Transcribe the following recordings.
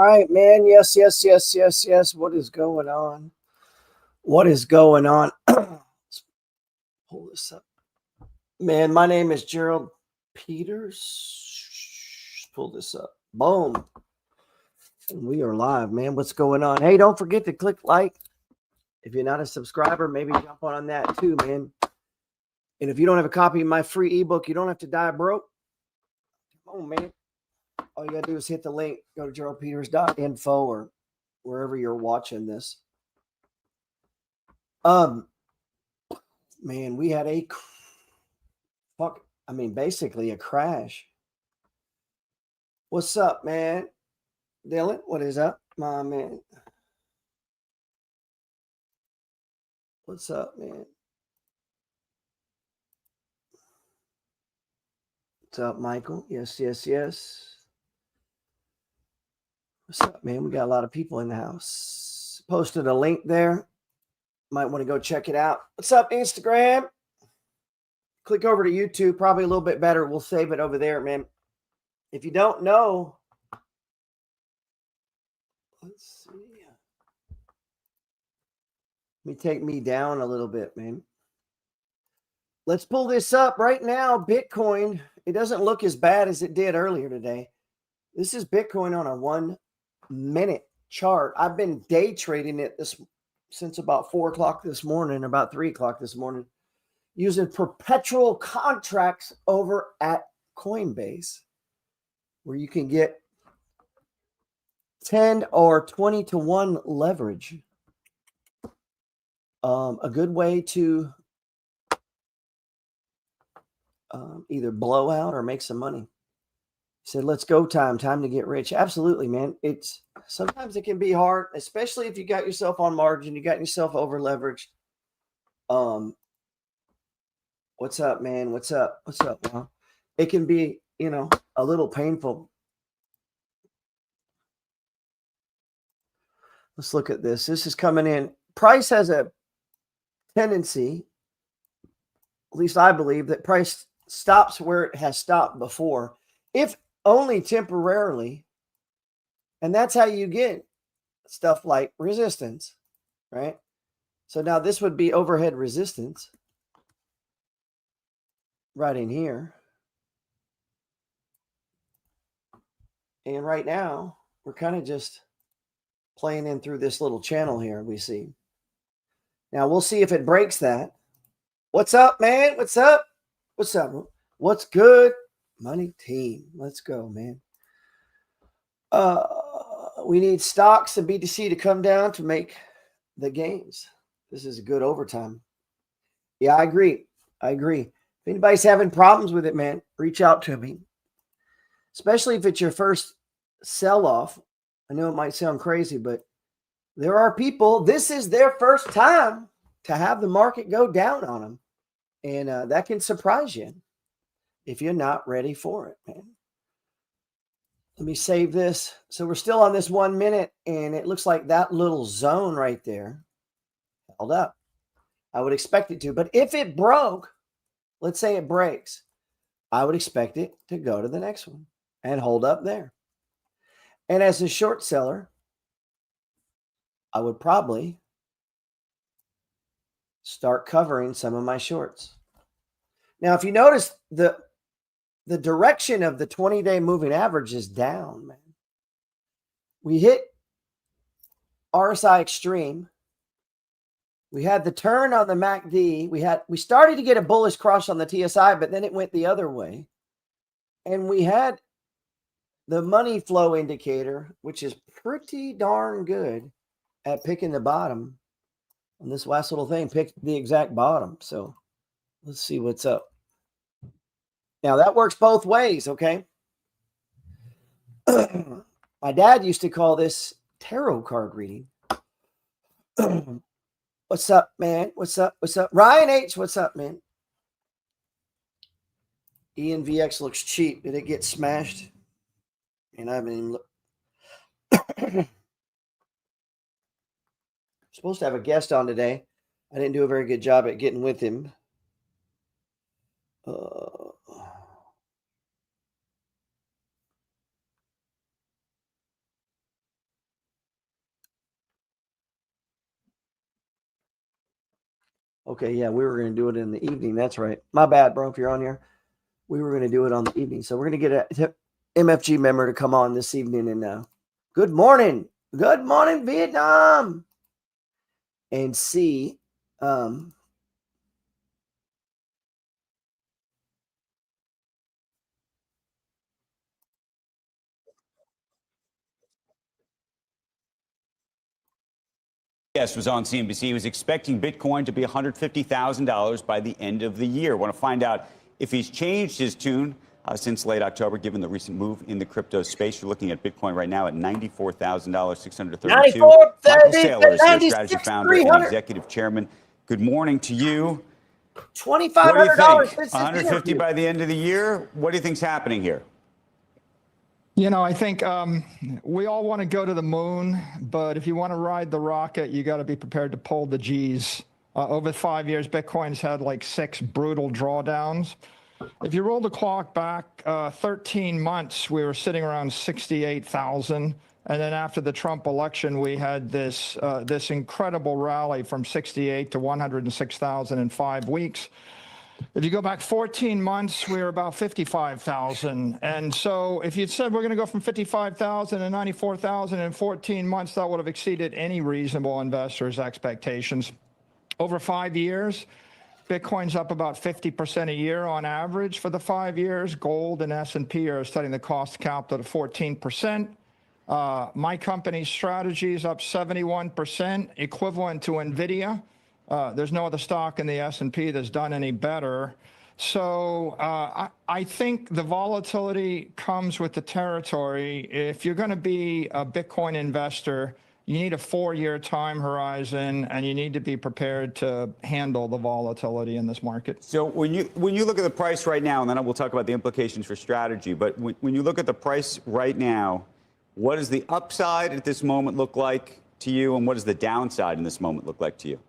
right, man. Yes, yes, yes, yes, yes. What is going on? What is going on? Let's pull this up. Man, my name is Gerald Peters. Pull this up. Boom. And we are live, man. What's going on? Hey, don't forget to click like. If you're not a subscriber, maybe jump on that too, man. And if you don't have a copy of my free ebook, you don't have to die broke. Oh, man. All you got to do is hit the link. Go to geraldpeters.info or wherever you're watching this. Man, we had basically a crash. What's up, man? Dylan, what is up, my man? What's up, man? What's up, Michael? Yes, yes, yes. What's up, man? We got a lot of people in the house. Posted a link there. Might want to go check it out. What's up, Instagram? Click over to YouTube. Probably a little bit better. We'll save it over there, man. If you don't know, let's see. Let me take me down a little bit, man. Let's pull this up right now. Bitcoin, it doesn't look as bad as it did earlier today. This is Bitcoin on a 1 minute chart. I've been day trading it since about 4 o'clock this morning, about 3 o'clock this morning, using perpetual contracts over at Coinbase, where you can get 10 or 20 to 1 leverage. A good way to either blow out or make some money. He said, let's go time to get rich. Absolutely, man. Sometimes it can be hard, especially if you got yourself on margin, you got yourself over leveraged. What's up, man? What's up? What's up, man? It can be, a little painful. Let's look at this. This is coming in. Price has a tendency, at least I believe, that price stops where it has stopped before, if only temporarily. And that's how you get stuff like resistance, right? So now this would be overhead resistance right in here. And right now, we're kind of just playing in through this little channel here we see. Now, we'll see if it breaks that. What's up, man? What's up? What's up? What's good? Money team. Let's go, man. We need stocks and BTC to come down to make the gains. This is a good overtime. Yeah, I agree. If anybody's having problems with it, man, reach out to me. Especially if it's your first sell-off. I know it might sound crazy, but there are people, this is their first time to have the market go down on them. And that can surprise you if you're not ready for it, man. Let me save this. So we're still on this 1 minute, and it looks like that little zone right there held up. I would expect it to. But if it broke, let's say it breaks, I would expect it to go to the next one and hold up there. And as a short seller, I would probably start covering some of my shorts. Now, if you notice, the direction of the 20-day moving average is down, man. We hit RSI extreme. We had the turn on the MACD. We started to get a bullish cross on the TSI, but then it went the other way. And we had the money flow indicator, which is pretty darn good at picking the bottom. And this last little thing picked the exact bottom. So let's see what's up. Now, that works both ways, okay? My dad used to call this tarot card reading. What's up, man? What's up? What's up? Ryan H., what's up, man? ENVX looks cheap. Did it get smashed? And I haven't even looked. Supposed to have a guest on today. I didn't do a very good job at getting with him. Okay, yeah, we were going to do it in the evening. That's right. My bad, bro, if you're on here. We were going to do it on the evening. So we're going to get a MFG member to come on this evening. And good morning. Good morning, Vietnam. And see. Guest was on CNBC. He was expecting Bitcoin to be $150,000 by the end of the year. Want to find out if he's changed his tune since late October, given the recent move in the crypto space. You're looking at Bitcoin right now at $94,632. 94, Michael Saylor is the 96, strategy founder and 300. executive chairman. Good morning to you. $2,500. What do you think? 150 by the end of the year? What do you think's happening here? You know, I think we all want to go to the moon, but if you want to ride the rocket, you got to be prepared to pull the G's. Over 5 years, Bitcoin's had like 6 brutal drawdowns. If you roll the clock back 13 months, we were sitting around 68,000. And then after the Trump election, we had this incredible rally from 68 to 106,000 in 5 weeks. If you go back 14 months, we were about 55,000. And so if you'd said we're going to go from 55,000 to 94,000 in 14 months, that would have exceeded any reasonable investor's expectations. Over 5 years, Bitcoin's up about 50% a year on average for the 5 years. Gold and S&P are setting the cost capital at 14%. My company's strategy is up 71%, equivalent to NVIDIA. There's no other stock in the S&P that's done any better. So I think the volatility comes with the territory. If you're going to be a Bitcoin investor, you need a 4-year time horizon, and you need to be prepared to handle the volatility in this market. So when you look at the price right now, and then we'll talk about the implications for strategy, but when you look at the price right now, what does the upside at this moment look like to you, and what does the downside in this moment look like to you?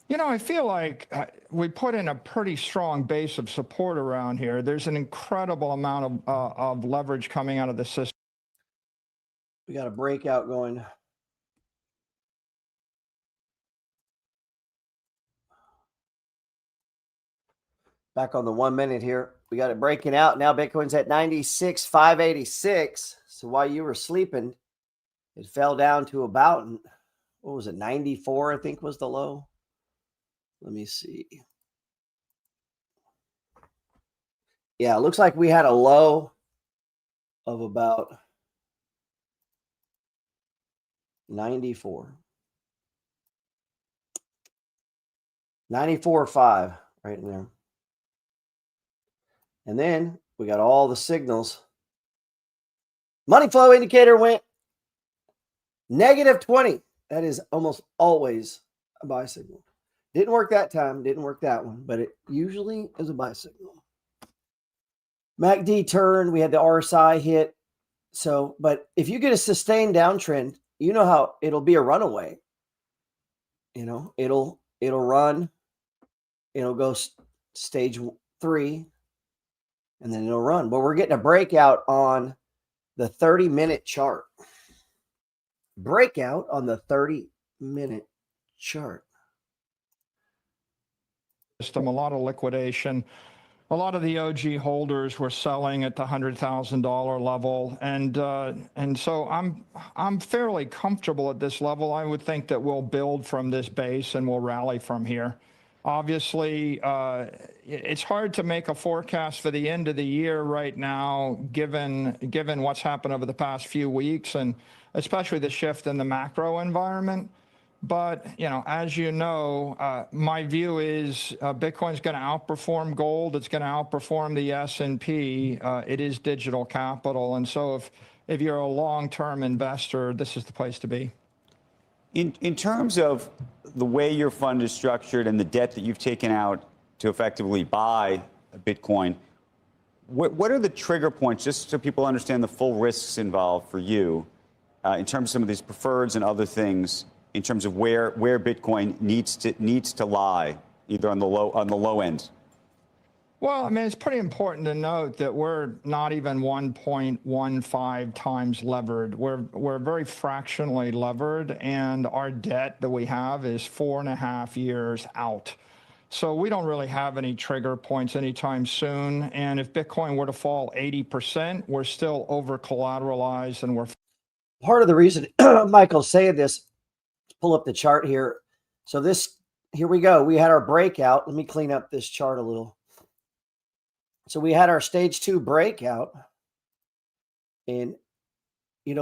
You know, I feel like we put in a pretty strong base of support around here. There's an incredible amount of leverage coming out of the system. We got a breakout going. Back on the 1 minute here. We got it breaking out. Now Bitcoin's at 96,586. So while you were sleeping, it fell down to about, what was it, 94, I think was the low. Let me see. Yeah, it looks like we had a low of about 94. 94.5 right in there. And then we got all the signals. Money flow indicator went -20. That is almost always a buy signal. Didn't work that time, didn't work that one, but it usually is a buy signal. MACD turn, we had the RSI hit. So, but if you get a sustained downtrend, you know how it'll be a runaway. You know, it'll run, it'll go stage 3, and then it'll run. But we're getting a breakout on the 30-minute chart. Breakout on the 30-minute chart. A lot of liquidation. A lot of the OG holders were selling at the $100,000 level, and so I'm fairly comfortable at this level. I would think that we'll build from this base and we'll rally from here. Obviously, it's hard to make a forecast for the end of the year right now, given what's happened over the past few weeks, and especially the shift in the macro environment. But, you know, as you know, my view is Bitcoin's going to outperform gold. It's going to outperform the S&P. It is digital capital. And so if you're a long-term investor, this is the place to be. In terms of the way your fund is structured and the debt that you've taken out to effectively buy Bitcoin, what are the trigger points, just so people understand the full risks involved for you in terms of some of these preferreds and other things, in terms of where Bitcoin needs to lie, either on the low end? Well, I mean, it's pretty important to note that we're not even 1.15 times levered. We're very fractionally levered, and our debt that we have is 4.5 years out. So we don't really have any trigger points anytime soon. And if Bitcoin were to fall 80%, we're still over collateralized, and we're part of the reason Michael's saying this, pull up the chart here. So here we go. We had our breakout. Let me clean up this chart a little. So we had our stage 2 breakout, and,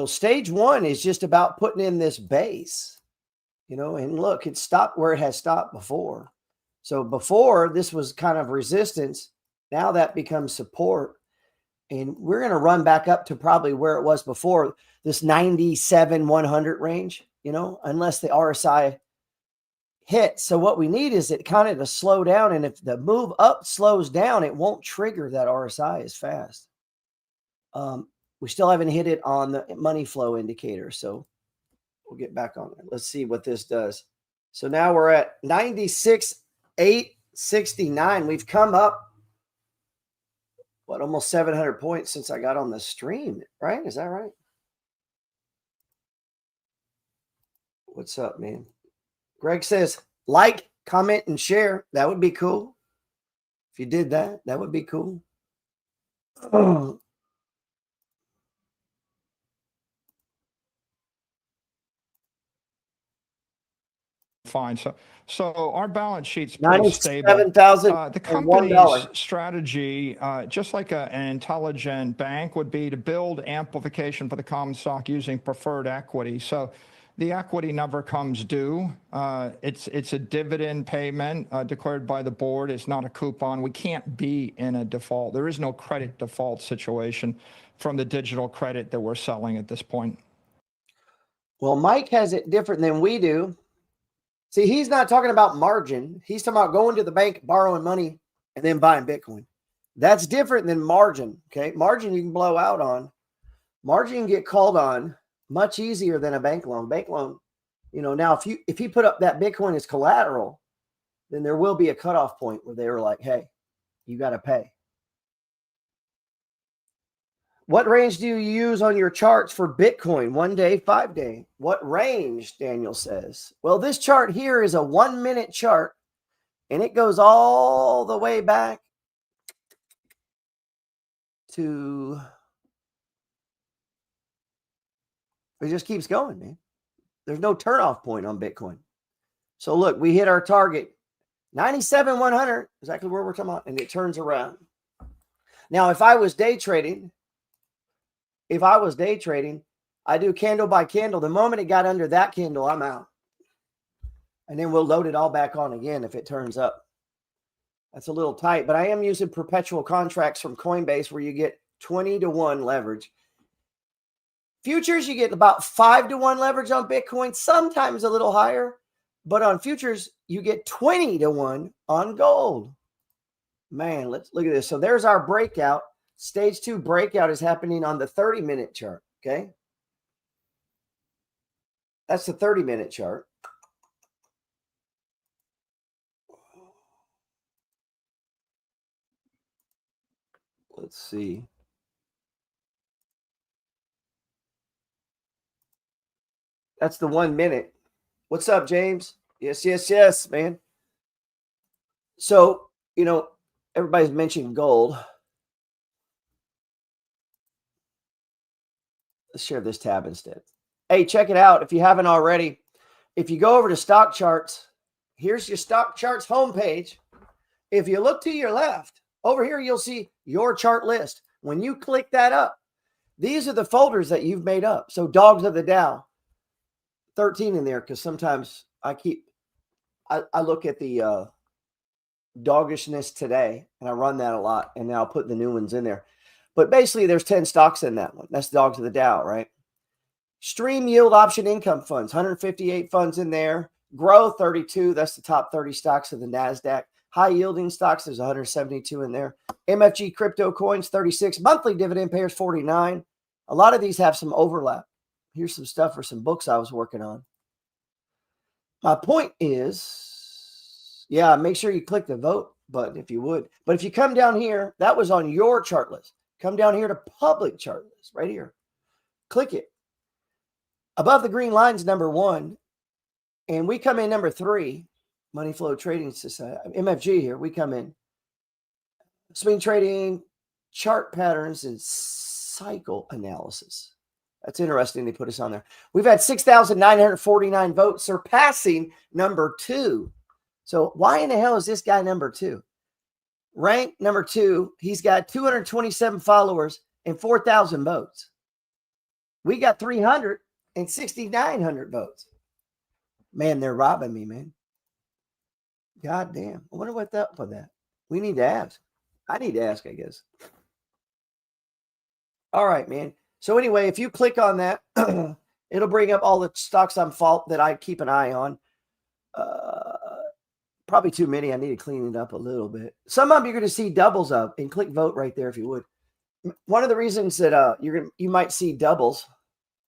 stage 1 is just about putting in this base, and look, it stopped where it has stopped before. So before, this was kind of resistance. Now that becomes support, and we're going to run back up to probably where it was before, this 97-100 range, unless the RSI hit. So what we need is it kind of to slow down. And if the move up slows down, it won't trigger that RSI as fast. We still haven't hit it on the money flow indicator. So we'll get back on it. Let's see what this does. So now we're at 96,869. We've come up, almost 700 points since I got on the stream, right? Is that right? What's up, man? Greg says, like, comment, and share. That would be cool. If you did that, that would be cool. fine. So our balance sheet's pretty stable. $97,001. The company's strategy, just like an intelligent bank, would be to build amplification for the common stock using preferred equity. So the equity never comes due. It's a dividend payment declared by the board. It's not a coupon. We can't be in a default. There is no credit default situation from the digital credit that we're selling at this point. Well, Mike has it different than we do. See, he's not talking about margin. He's talking about going to the bank, borrowing money, and then buying Bitcoin. That's different than margin, okay? Margin you can blow out on. Margin you can get called on much easier than a bank loan. Bank loan, now if you put up that Bitcoin as collateral, then there will be a cutoff point where they were like, hey, you got to pay. What range do you use on your charts for Bitcoin? 1 day, 5 day? What range, Daniel says? Well, this chart here is a 1 minute chart, and it goes all the way back to, it just keeps going, man. There's no turnoff point on Bitcoin. So look, we hit our target, 97,100, exactly where we're talking about, and it turns around. Now, if I was day trading, I do candle by candle. The moment it got under that candle, I'm out. And then we'll load it all back on again if it turns up. That's a little tight, but I am using perpetual contracts from Coinbase where you get 20-to-1 leverage. Futures, you get about 5-to-1 leverage on Bitcoin, sometimes a little higher, but on futures, you get 20-to-1 on gold. Man, let's look at this. So there's our breakout. Stage 2 breakout is happening on the 30-minute chart, okay? That's the 30-minute chart. Let's see. That's the 1 minute. What's up, James? Yes, man. So, everybody's mentioning gold. Let's share this tab instead. Hey, check it out. If you haven't already, if you go over to stock charts, here's your stock charts homepage. If you look to your left, over here, you'll see your chart list. When you click that up, these are the folders that you've made up. So Dogs of the Dow, 13 in there, because sometimes I look at the doggishness today, and I run that a lot, and then I'll put the new ones in there. But basically, there's 10 stocks in that one. That's Dogs of the Dow, right? Stream Yield Option Income Funds, 158 funds in there. Grow, 32. That's the top 30 stocks of the NASDAQ. High yielding stocks, there's 172 in there. MFG Crypto Coins, 36. Monthly dividend payers, 49. A lot of these have some overlap. Here's some stuff for some books I was working on. My point is, make sure you click the vote button if you would. But if you come down here, that was on your chart list. Come down here to public chart list right here. Click it. Above the green line is number 1. And we come in number 3, Money Flow Trading Society, MFG here. We come in swing trading, chart patterns, and cycle analysis. That's interesting. They put us on there. We've had 6,949 votes, surpassing number 2. So why in the hell is this guy number 2? Ranked number 2. He's got 227 followers and 4,000 votes. We got 300 and 6,900 votes. Man, they're robbing me, man. God damn. I wonder what's up with that. We need to ask. I need to ask, I guess. All right, man. So anyway, if you click on that, it'll bring up all the stocks that I keep an eye on. Probably too many. I need to clean it up a little bit. Some of them you're going to see doubles of, and click vote right there if you would. One of the reasons that you might see doubles.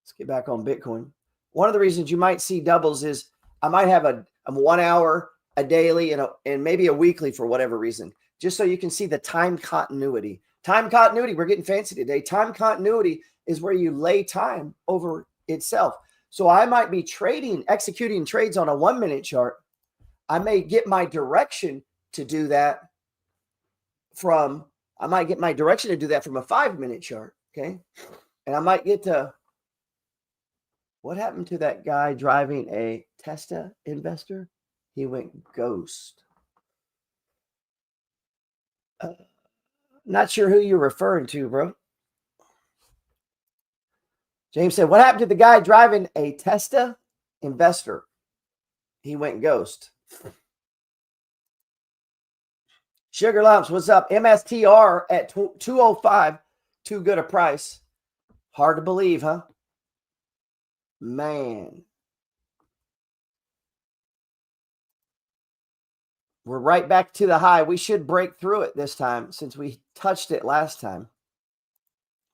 Let's get back on Bitcoin. One of the reasons you might see doubles is I might have a 1 hour, a daily, and maybe a weekly for whatever reason, just so you can see the time continuity. Time continuity, we're getting fancy today. Time continuity is where you lay time over itself. So I might be executing trades on a 1 minute chart. I may get my direction to do that from a 5 minute chart. Okay. And I might get to, what happened to that guy driving a Tesla investor? He went ghost. Not sure who you're referring to, bro. James said, what happened to the guy driving a Tesla investor? He went ghost. Sugar Lumps, what's up? MSTR at 205. Too good a price. Hard to believe, huh? Man. We're right back to the high. We should break through it this time since we touched it last time.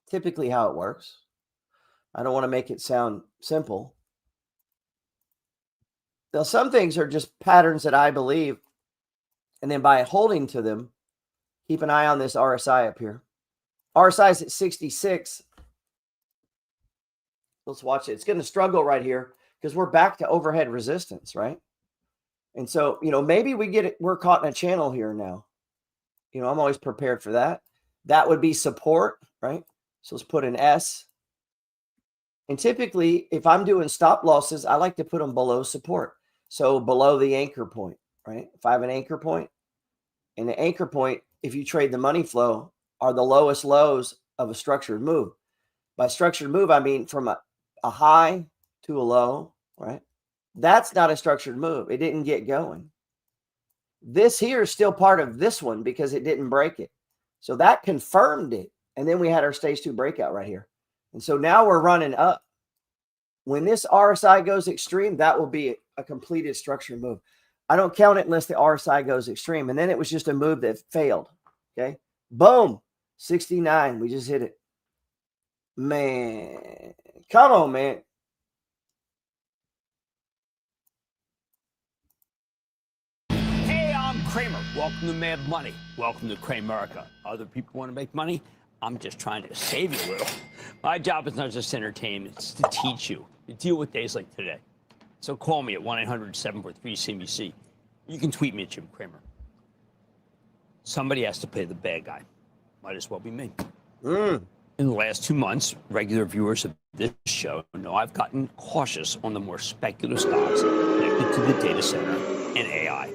Typically how it works. I don't want to make it sound simple. Now, some things are just patterns that I believe. And then by holding to them, keep an eye on this RSI up here. RSI is at 66. Let's watch it. It's going to struggle right here because we're back to overhead resistance, right? And so, maybe we're caught in a channel here now. I'm always prepared for that. That would be support, right? So let's put an S. And typically, if I'm doing stop losses, I like to put them below support. So below the anchor point, right? If I have an anchor point, and the anchor point, if you trade the money flow, are the lowest lows of a structured move. By structured move, I mean from a high to a low, right? That's not a structured move. It didn't get going. This here is still part of this one because it didn't break it. So that confirmed it. And then we had our stage 2 breakout right here. And so now we're running up. When this RSI goes extreme, that will be a completed structured move. I don't count it unless the RSI goes extreme. And then it was just a move that failed. Okay. Boom. 69. We just hit it. Man. Come on, man. Kramer, welcome to Mad Money. Welcome to Kramerica. Other people want to make money. I'm just trying to save you a little. My job is not just entertainment, it's to teach you to deal with days like today. So call me at 1-800-743-CNBC. You can tweet me at Jim Cramer. Somebody has to play the bad guy. Might as well be me. In the last 2 months, regular viewers of this show know I've gotten cautious on the more speculative stocks connected to the data center and AI.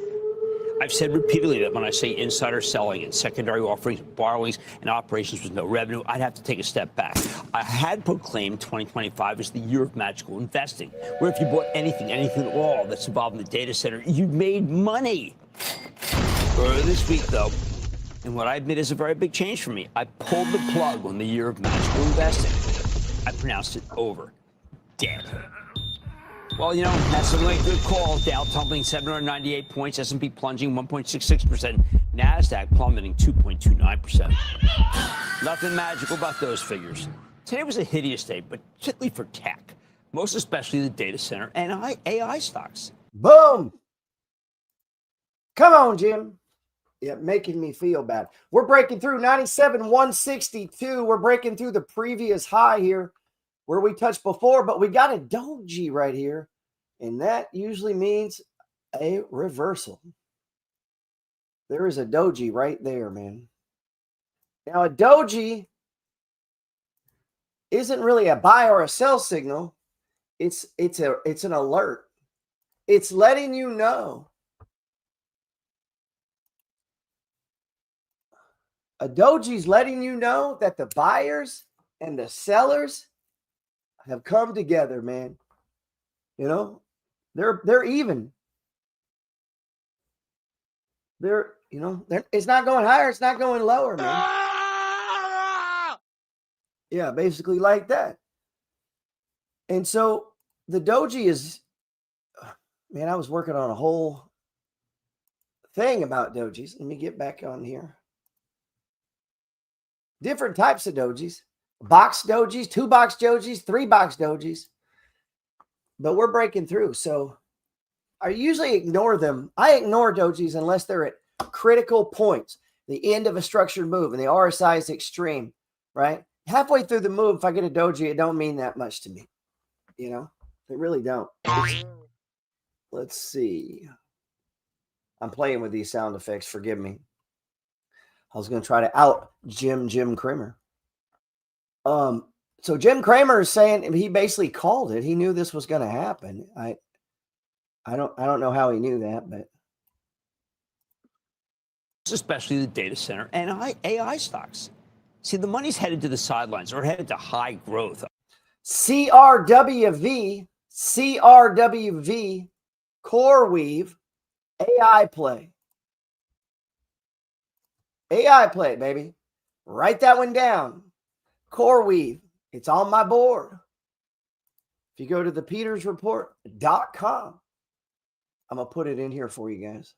I've said repeatedly that when I say insider selling and secondary offerings, borrowings, and operations with no revenue, I'd have to take a step back. I had proclaimed 2025 as the year of magical investing, where if you bought anything at all that's involved in the data center, you made money. Earlier this week, though, and what I admit is a very big change for me, I pulled the plug on the year of magical investing. I pronounced it over. Dead. Well, that's a really good call. Dow tumbling 798 points, S&P plunging 1.66%, NASDAQ plummeting 2.29%. Nothing magical about those figures. Today was a hideous day, but particularly for tech, most especially the data center and AI stocks. Boom. Come on, Jim. Yeah, making me feel bad. We're breaking through 97,162. We're breaking through the previous high here where we touched before, but we got a doji right here, and that usually means a reversal. There is a doji right there, man. Now, a doji isn't really a buy or a sell signal. It's an alert. It's letting you know. A doji's letting you know that the buyers and the sellers have come together, man. You know, they're even. It's not going higher, it's not going lower, man. Yeah, basically like that. And so the doji is, man, I was working on a whole thing about dojis. Let me get back on here. Different types of dojis. Box dojis, 2-box dojis, 3-box dojis. But we're breaking through. So I usually ignore them. I ignore dojis unless they're at critical points. The end of a structured move, and the RSI is extreme, right? Halfway through the move, if I get a doji, it don't mean that much to me. You know, they really don't. Let's see. I'm playing with these sound effects. Forgive me. I was going to try to out Jim Cramer. So Jim Cramer is saying he basically called it. He knew this was going to happen. I don't know how he knew that, but especially the data center and AI stocks. See, the money's headed to the sidelines or headed to high growth. CRWV, CoreWeave, AI play. AI play, baby. Write that one down. CoreWeave. It's on my board. If you go to thepetersreport.com, I'm going to put it in here for you guys.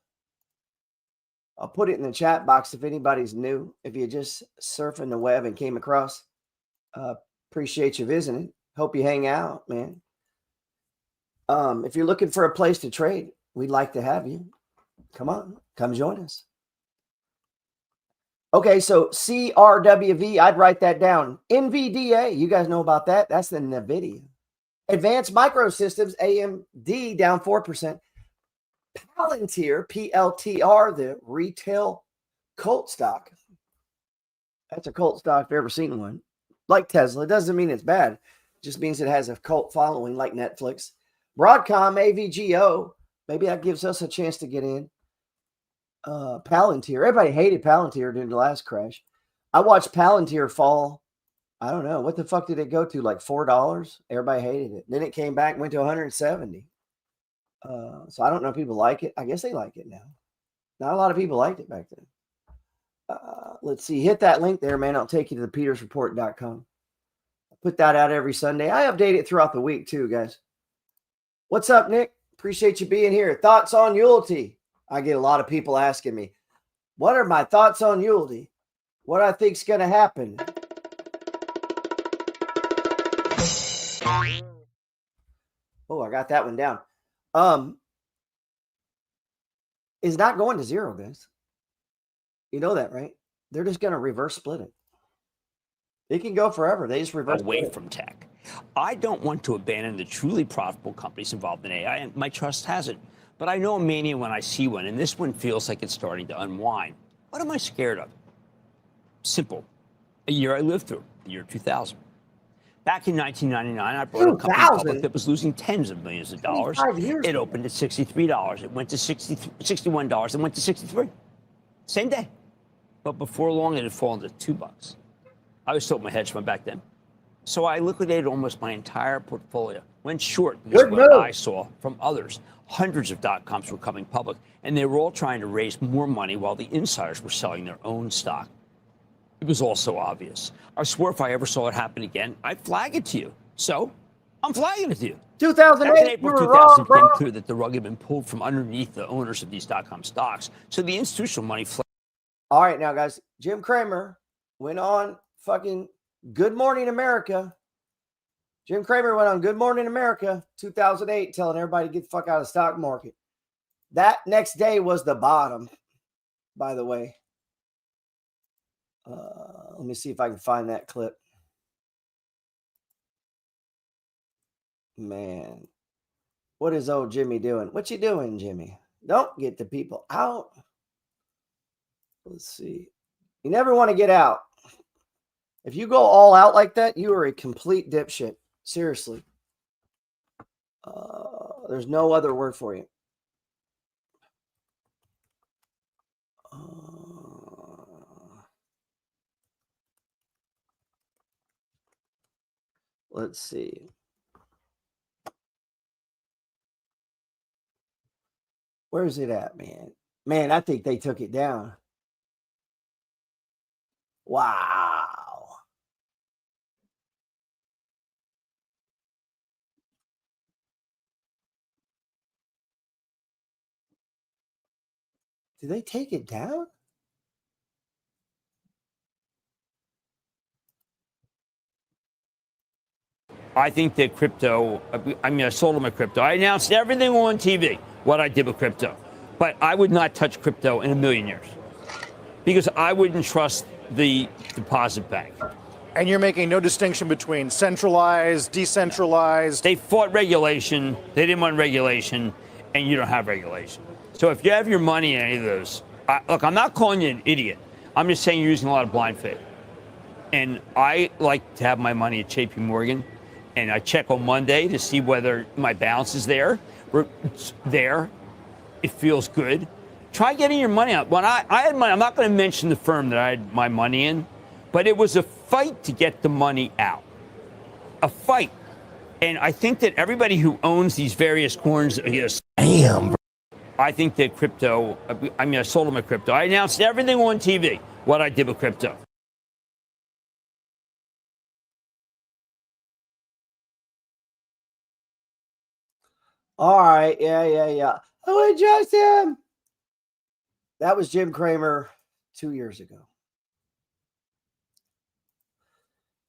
I'll put it in the chat box if anybody's new. If you're just surfing the web and came across, appreciate you visiting. Hope you hang out, man. If you're looking for a place to trade, we'd like to have you. Come on, come join us. Okay, so CRWV, I'd write that down. NVDA, you guys know about that. That's the NVIDIA. Advanced Microsystems, AMD, down 4%. Palantir, PLTR, the retail cult stock. That's a cult stock if you've ever seen one. Like Tesla. It doesn't mean it's bad. It just means it has a cult following like Netflix. Broadcom, AVGO. Maybe that gives us a chance to get in. Palantir. Everybody hated Palantir during the last crash. I watched Palantir fall. I don't know. What the fuck did it go to? Like $4? Everybody hated it. Then it came back and went to 170. So I don't know if people like it. I guess they like it now. Not a lot of people liked it back then. Let's see. Hit that link there, man. I'll take you to thepetersreport.com. I put that out every Sunday. I update it throughout the week too, guys. What's up, Nick? Appreciate you being here. Thoughts on Ulti? I get a lot of people asking me, what are my thoughts on Ulti? What I think's going to happen? Oh, I got that one down. Is not going to zero, guys. You know that, right? They're just going to reverse split it. It can go forever. They just reverse away split it. From tech. I don't want to abandon the truly profitable companies involved in AI, and my trust hasn't. But I know a mania when I see one, and this one feels like it's starting to unwind. What am I scared of? Simple. A year I lived through, the year 2000. Back in 1999, I brought a company public that was losing tens of millions of dollars. It opened at $63. It went to $61. It went to $63. Same day. But before long, it had fallen to $2. I was sold my hedge fund back then. So I liquidated almost my entire portfolio. Went short because what I saw from others. Hundreds of dot-coms were coming public, and they were all trying to raise more money while the insiders were selling their own stock. It was all so obvious. I swear if I ever saw it happen again, I'd flag it to you. So I'm flagging it to you. 2008, in April 2000, it became clear that the rug had been pulled from underneath the owners of these dot-com stocks. So the institutional money flowed. All right, now, guys, Jim Cramer went on fucking Good Morning America. Jim Cramer went on Good Morning America 2008 telling everybody to get the fuck out of the stock market. That next day was the bottom. by the way. Let me see if I can find that clip. Man, what is old Jimmy doing? What you doing, Jimmy? Don't get the people out. Let's see. You never want to get out. If you go all out like that, you are a complete dipshit. Seriously. There's no other word for you. Let's see. Where's it at, man? Man, I think they took it down. Wow. Did they take it down? I think that crypto, I sold all my crypto. I announced everything on TV, what I did with crypto. But I would not touch crypto in a million years because I wouldn't trust the deposit bank. And you're making no distinction between centralized, decentralized. They fought regulation, they didn't want regulation, and you don't have regulation. So if you have your money in any of those, look, I'm not calling you an idiot. I'm just saying you're using a lot of blind faith. And I like to have my money at JP Morgan. And I check on Monday to see whether my balance is there. It's there. It feels good. Try getting your money out. When I had money, I'm not going to mention the firm that I had my money in, but it was a fight to get the money out. A fight. And I think that everybody who owns these various coins, damn. I think that crypto, I sold all my crypto. I announced everything on TV, what I did with crypto. All right. Yeah. Oh, adjust him. That was Jim Cramer 2 years ago.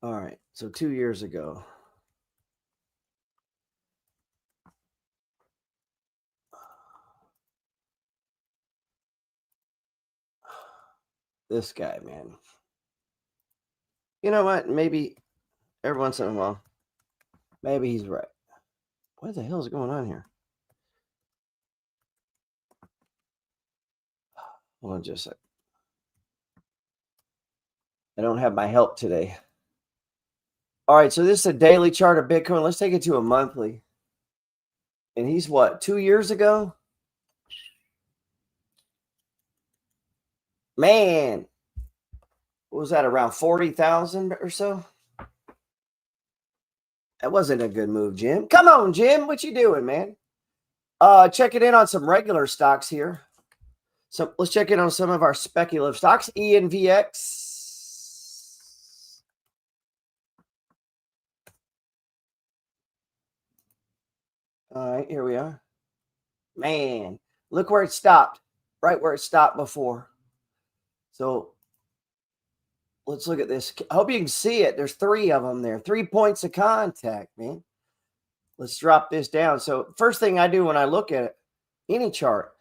All right. So 2 years ago. This guy, man. You know what? Maybe every once in a while, maybe he's right. What the hell is going on here? Hold on just a sec. I don't have my help today. All right, so this is a daily chart of Bitcoin. Let's take it to a monthly. And he's what, 2 years ago? Man, what was that, around 40,000 or so? That wasn't a good move, Jim. Come on, Jim. What you doing, man? Check it in on some regular stocks here. So let's check in on some of our speculative stocks. ENVX. All right, here we are. Man, look where it stopped. Right where it stopped before. So let's look at this. I hope you can see it. There's 3 of them there. 3 points of contact, man. Let's drop this down. So first thing I do when I look at it, any chart,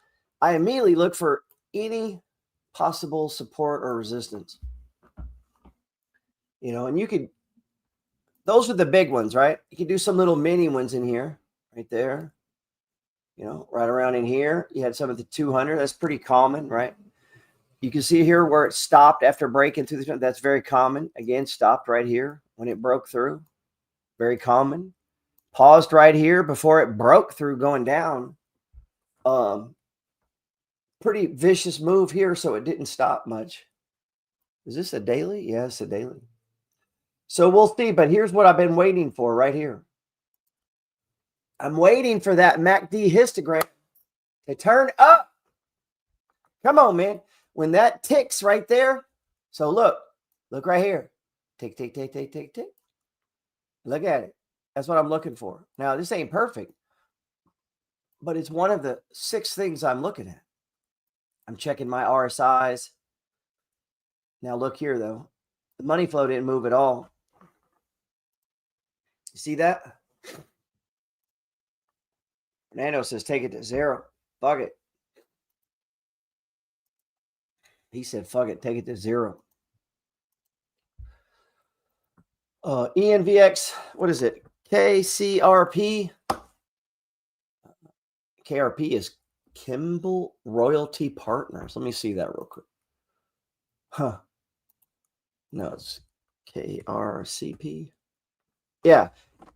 I immediately look for any possible support or resistance. You know, and you could, those are the big ones, right? You can do some little mini ones in here, right there. You know, right around in here. You had some of the 200. That's pretty common, right? You can see here where it stopped after breaking through the, that's very common. Again, stopped right here when it broke through. Very common. Paused right here before it broke through going down. Pretty vicious move here, so it didn't stop much. Is this a daily? Yeah, it's a daily. So we'll see, but here's what I've been waiting for right here. I'm waiting for that MACD histogram to turn up. Come on, man. When that ticks right there. So look right here. Tick, tick, tick, tick, tick, tick. Look at it. That's what I'm looking for. Now, this ain't perfect, but it's one of the 6 things I'm looking at. I'm checking my RSIs. Now, look here, though. The money flow didn't move at all. You see that? Fernando says take it to 0. Fuck it. He said, fuck it, take it to 0. ENVX, what is it? KCRP. KRP is Kimball Royalty Partners. Let me see that real quick. Huh. No, it's KRCP. Yeah,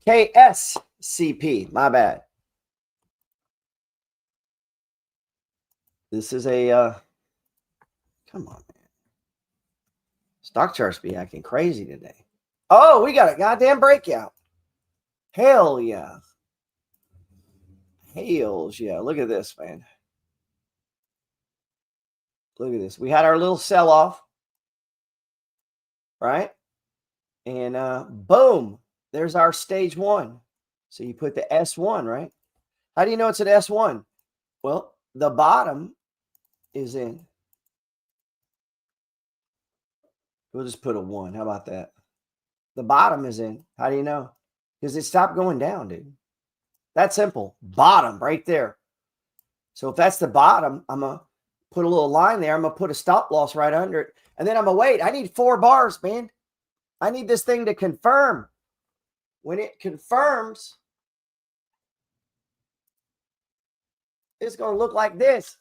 KSCP. My bad. This is a, come on, man. Stock charts be acting crazy today. Oh, we got a goddamn breakout. Hell yeah. Hells yeah. Look at this, man. Look at this. We had our little sell-off, right? And boom, there's our stage 1. So you put the S1, right? How do you know it's an S1? Well, the bottom is in. We'll just put a 1. How about that? The bottom is in. How do you know? Because it stopped going down, dude. That's simple. Bottom right there. So if that's the bottom, I'm going to put a little line there. I'm going to put a stop loss right under it. And then I'm going to wait. I need 4 bars, man. I need this thing to confirm. When it confirms, it's going to look like this.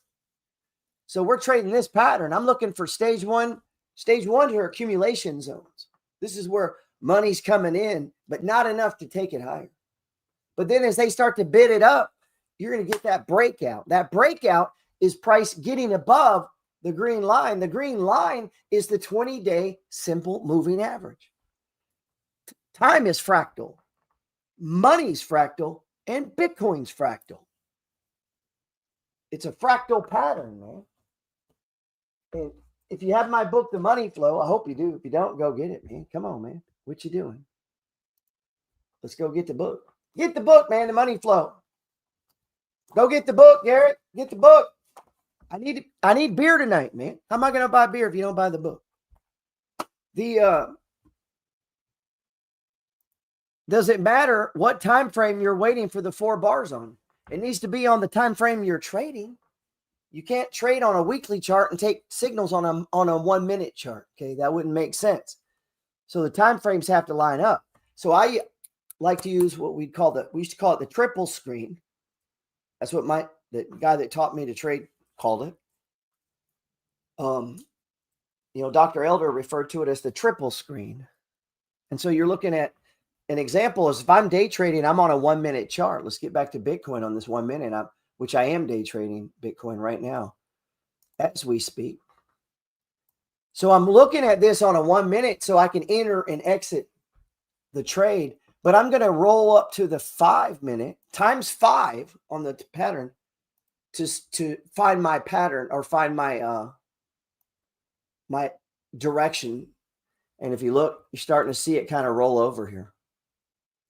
So we're trading this pattern. I'm looking for stage 1. Stage 1 are accumulation zones. This is where money's coming in, but not enough to take it higher. But then as they start to bid it up, you're going to get that breakout. That breakout is price getting above the green line. The green line is the 20-day simple moving average. Time is fractal. Money's fractal. And Bitcoin's fractal. It's a fractal pattern, man. And if you have my book, The Money Flow, I hope you do. If you don't, go get it, man. Come on, man. What you doing? Let's go get the book. Get the book, man. The Money Flow. Go get the book, Garrett. Get the book. I need beer tonight, man. How am I going to buy beer if you don't buy the book? Does it matter what time frame you're waiting for the 4 bars on? It needs to be on the time frame you're trading. You can't trade on a weekly chart and take signals on a 1-minute chart. Okay, that wouldn't make sense. So the time frames have to line up. So I like to use what we used to call it the triple screen. That's what the guy that taught me to trade called it. Dr. Elder referred to it as the triple screen. And so you're looking at an example is if I'm day trading, I'm on a 1-minute chart. Let's get back to Bitcoin on this 1 minute, which I am day trading Bitcoin right now as we speak. So I'm looking at this on a 1 minute so I can enter and exit the trade, but I'm going to roll up to the 5 minute times 5 on the pattern to find my pattern or find my my direction. And if you look, you're starting to see it kind of roll over here.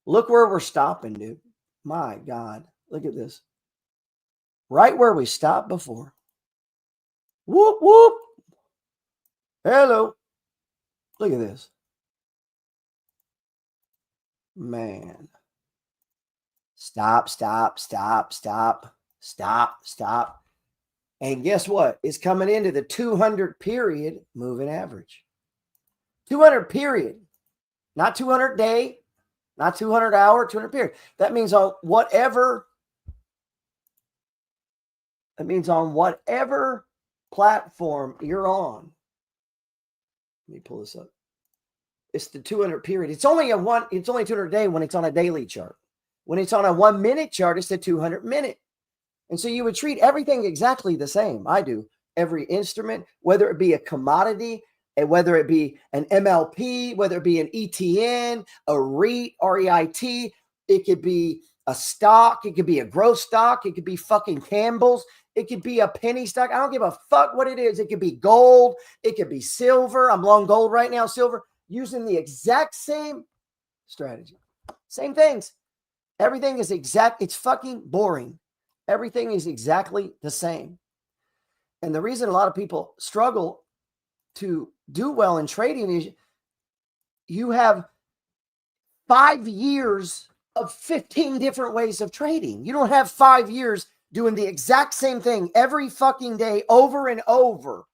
Look where we're stopping, dude. My God, look at this. Right where we stopped before. Whoop, whoop. Hello. Look at this. Man. Stop, stop, stop, stop, stop, stop. And guess what? It's coming into the 200 period moving average. 200 period. Not 200 day, not 200 hour, 200 period. That means on whatever platform you're on. Let me pull this up. It's the 200 period. It's only 200 day when it's on a daily chart. When it's on a 1 minute chart, it's the 200 minute. And so you would treat everything exactly the same. I do. Every instrument, whether it be a commodity, and whether it be an MLP, whether it be an ETN, a REIT, REIT, it could be a stock, it could be a growth stock, it could be fucking Campbell's, it could be a penny stock. I don't give a fuck what it is. It could be gold, it could be silver. I'm long gold right now, silver, using the exact same strategy. Same things. Everything is exact. It's fucking boring. Everything is exactly the same. And the reason a lot of people struggle to do well in trading is you have 5 years of 15 different ways of trading. You don't have 5 years doing the exact same thing every fucking day over and over,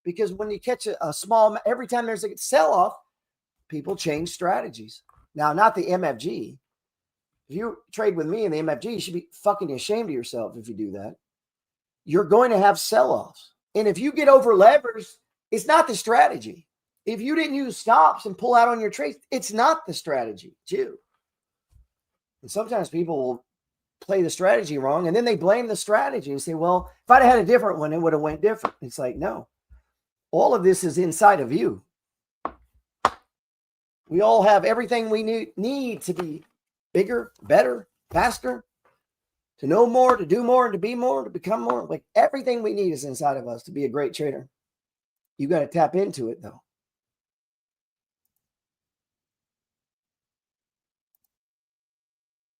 because when you catch a small, every time there's a sell-off, people change strategies. Now, not the MFG. If you trade with me in the MFG, you should be fucking ashamed of yourself if you do that. You're going to have sell-offs. And if you get over leveraged, it's not the strategy. If you didn't use stops and pull out on your trades, it's not the strategy, too. And sometimes people will play the strategy wrong, and then they blame the strategy and say, well, if I'd had a different one, it would have went different. It's like, no. All of this is inside of you. We all have everything we need to be bigger, better, faster, to know more, to do more, to be more, to become more. Like everything we need is inside of us to be a great trader. You got to tap into it, though.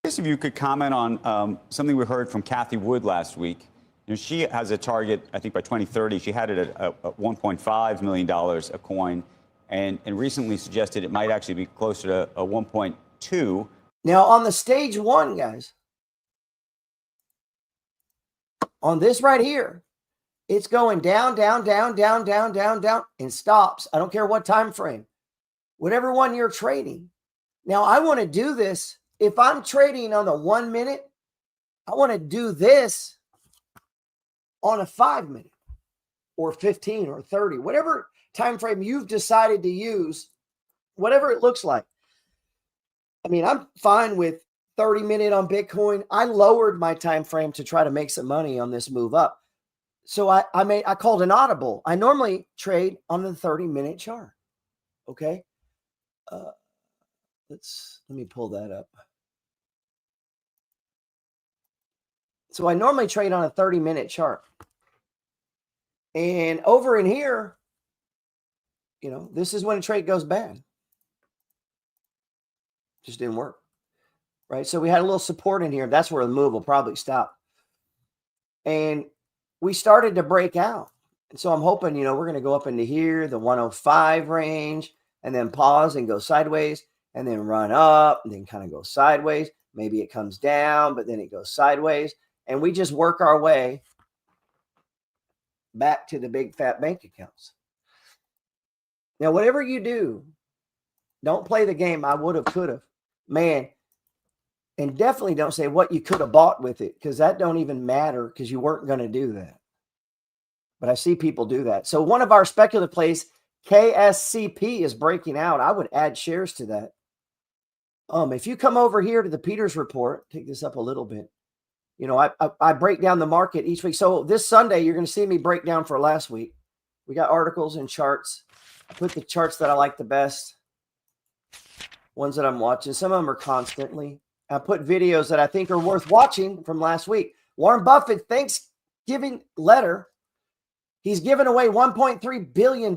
If you could comment on something we heard from Kathy Wood last week. You know, she has a target, I think by 2030, she had it at $1.5 million a coin, and recently suggested it might actually be closer to a 1.2. Now, on the stage one, guys, on this right here, it's going down, down, down, down, down, down, down, and stops. I don't care what time frame, whatever one you're trading. Now, I want to do this. If I'm trading on the 1 minute, I want to do this on a 5 minute or 15 or 30, whatever time frame you've decided to use, whatever it looks like. I mean, I'm fine with 30 minute on Bitcoin. I lowered my time frame to try to make some money on this move up. So I called an audible. I normally trade on the 30-minute chart. Okay. Let me pull that up. So I normally trade on a 30-minute chart. And over in here, you know, this is when a trade goes bad. Just didn't work. Right? So we had a little support in here. That's where the move will probably stop. And we started to break out. And so I'm hoping, you know, we're going to go up into here, the 105 range, and then pause and go sideways, and then run up, and then kind of go sideways. Maybe it comes down, but then it goes sideways. And we just work our way back to the big fat bank accounts. Now, whatever you do, don't play the game I would have, could have. Man, and definitely don't say what you could have bought with it, because that don't even matter, because you weren't going to do that. But I see people do that. So one of our speculative plays, KSCP, is breaking out. I would add shares to that. If you come over here to the Peters report, take this up a little bit. You know, I break down the market each week. So this Sunday, you're going to see me break down for last week. We got articles and charts. I put the charts that I like the best, ones that I'm watching. Some of them are constantly. I put videos that I think are worth watching from last week. Warren Buffett, Thanksgiving letter. He's given away $1.3 billion.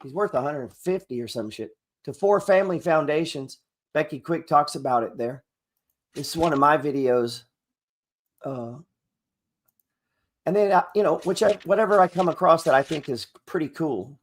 He's worth 150 or some shit to 4 family foundations. Becky Quick talks about it there. This is one of my videos. And then, you know, whatever I come across that I think is pretty cool.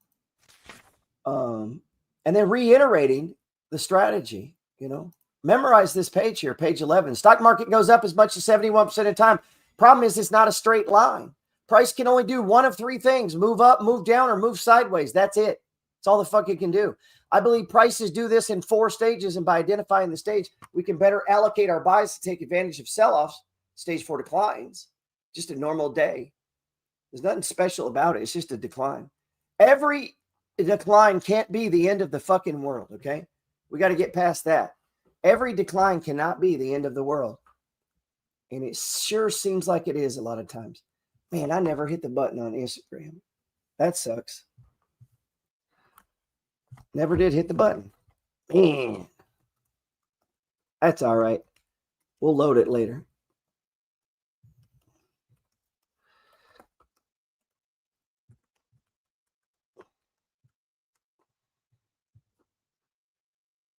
And then reiterating the strategy, you know, memorize this page here, page 11. Stock market goes up as much as 71% of the time. Problem is, it's not a straight line. Price can only do one of 3 things: move up, move down, or move sideways. That's it. That's all the fuck it can do. I believe prices do this in 4 stages, and by identifying the stage, we can better allocate our buys to take advantage of sell-offs. Stage 4 declines, just a normal day. There's nothing special about it. It's just a decline. Every decline can't be the end of the fucking world, okay? We got to get past that. Every decline cannot be the end of the world. And it sure seems like it is a lot of times. Man, I never hit the button on Instagram. That sucks. Never did hit the button. Man. That's all right. We'll load it later.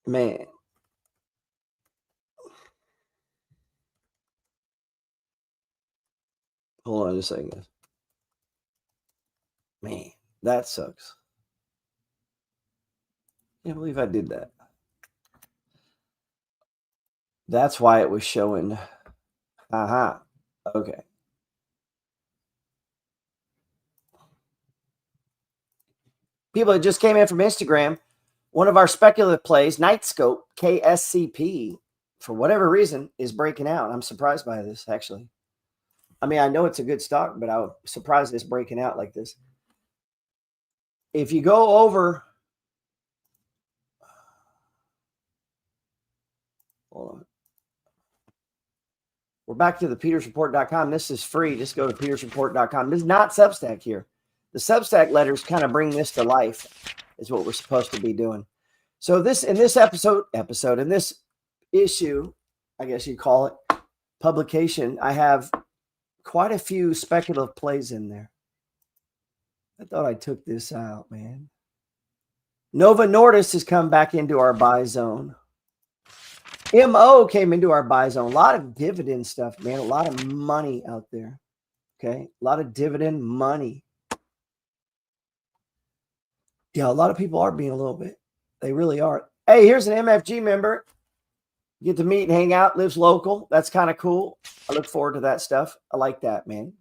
Man. Hold on just a second. Man, that sucks. Can't believe I did that. That's why it was showing. Okay. People that just came in from Instagram, one of our speculative plays, Nightscope, KSCP, for whatever reason, is breaking out. I'm surprised by this, actually. I mean, I know it's a good stock, but I was surprised it's breaking out like this. If you go over, hold on. We're back to the petersreport.com. This is free. Just go to petersreport.com. This is not Substack here. The Substack letters kind of bring this to life, is what we're supposed to be doing. So this, in this in this issue, I guess you'd call it, publication, I have quite a few speculative plays in there. I thought I took this out, man. Nova Nordis has come back into our buy zone. MO came into our buy zone. A lot of dividend stuff, man. A lot of money out there. Okay. A lot of dividend money. Yeah, a lot of people are being a little bit. They really are. Hey, here's an MFG member. Get to meet and hang out. Lives local. That's kind of cool. I look forward to that stuff. I like that, man.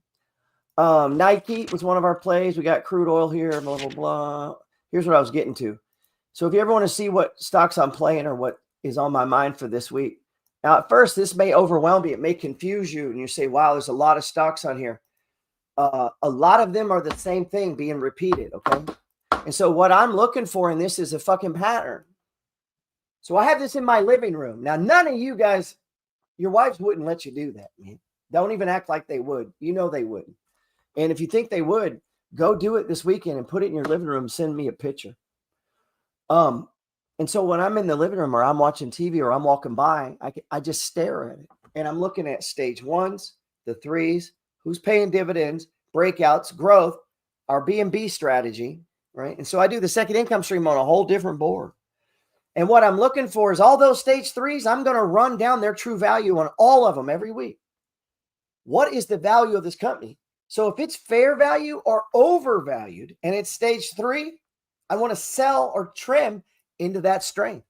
Nike was one of our plays. We got crude oil here, blah, blah, blah. Here's what I was getting to. So if you ever want to see what stocks I'm playing or what is on my mind for this week. Now, at first, this may overwhelm you. It may confuse you. And you say, wow, there's a lot of stocks on here. A lot of them are the same thing being repeated, okay? And so what I'm looking for in this is a fucking pattern. So I have this in my living room. Now, none of you guys, your wives wouldn't let you do that, man. Don't even act like they would. You know they wouldn't. And if you think they would, go do it this weekend and put it in your living room. Send me a picture. And so when I'm in the living room or I'm watching TV or I'm walking by, I just stare at it. And I'm looking at stage ones, the threes, who's paying dividends, breakouts, growth, our B&B strategy, right? And so I do the second income stream on a whole different board. And what I'm looking for is all those stage threes. I'm going to run down their true value on all of them every week. What is the value of this company? So if it's fair value or overvalued and it's stage three, I want to sell or trim into that strength.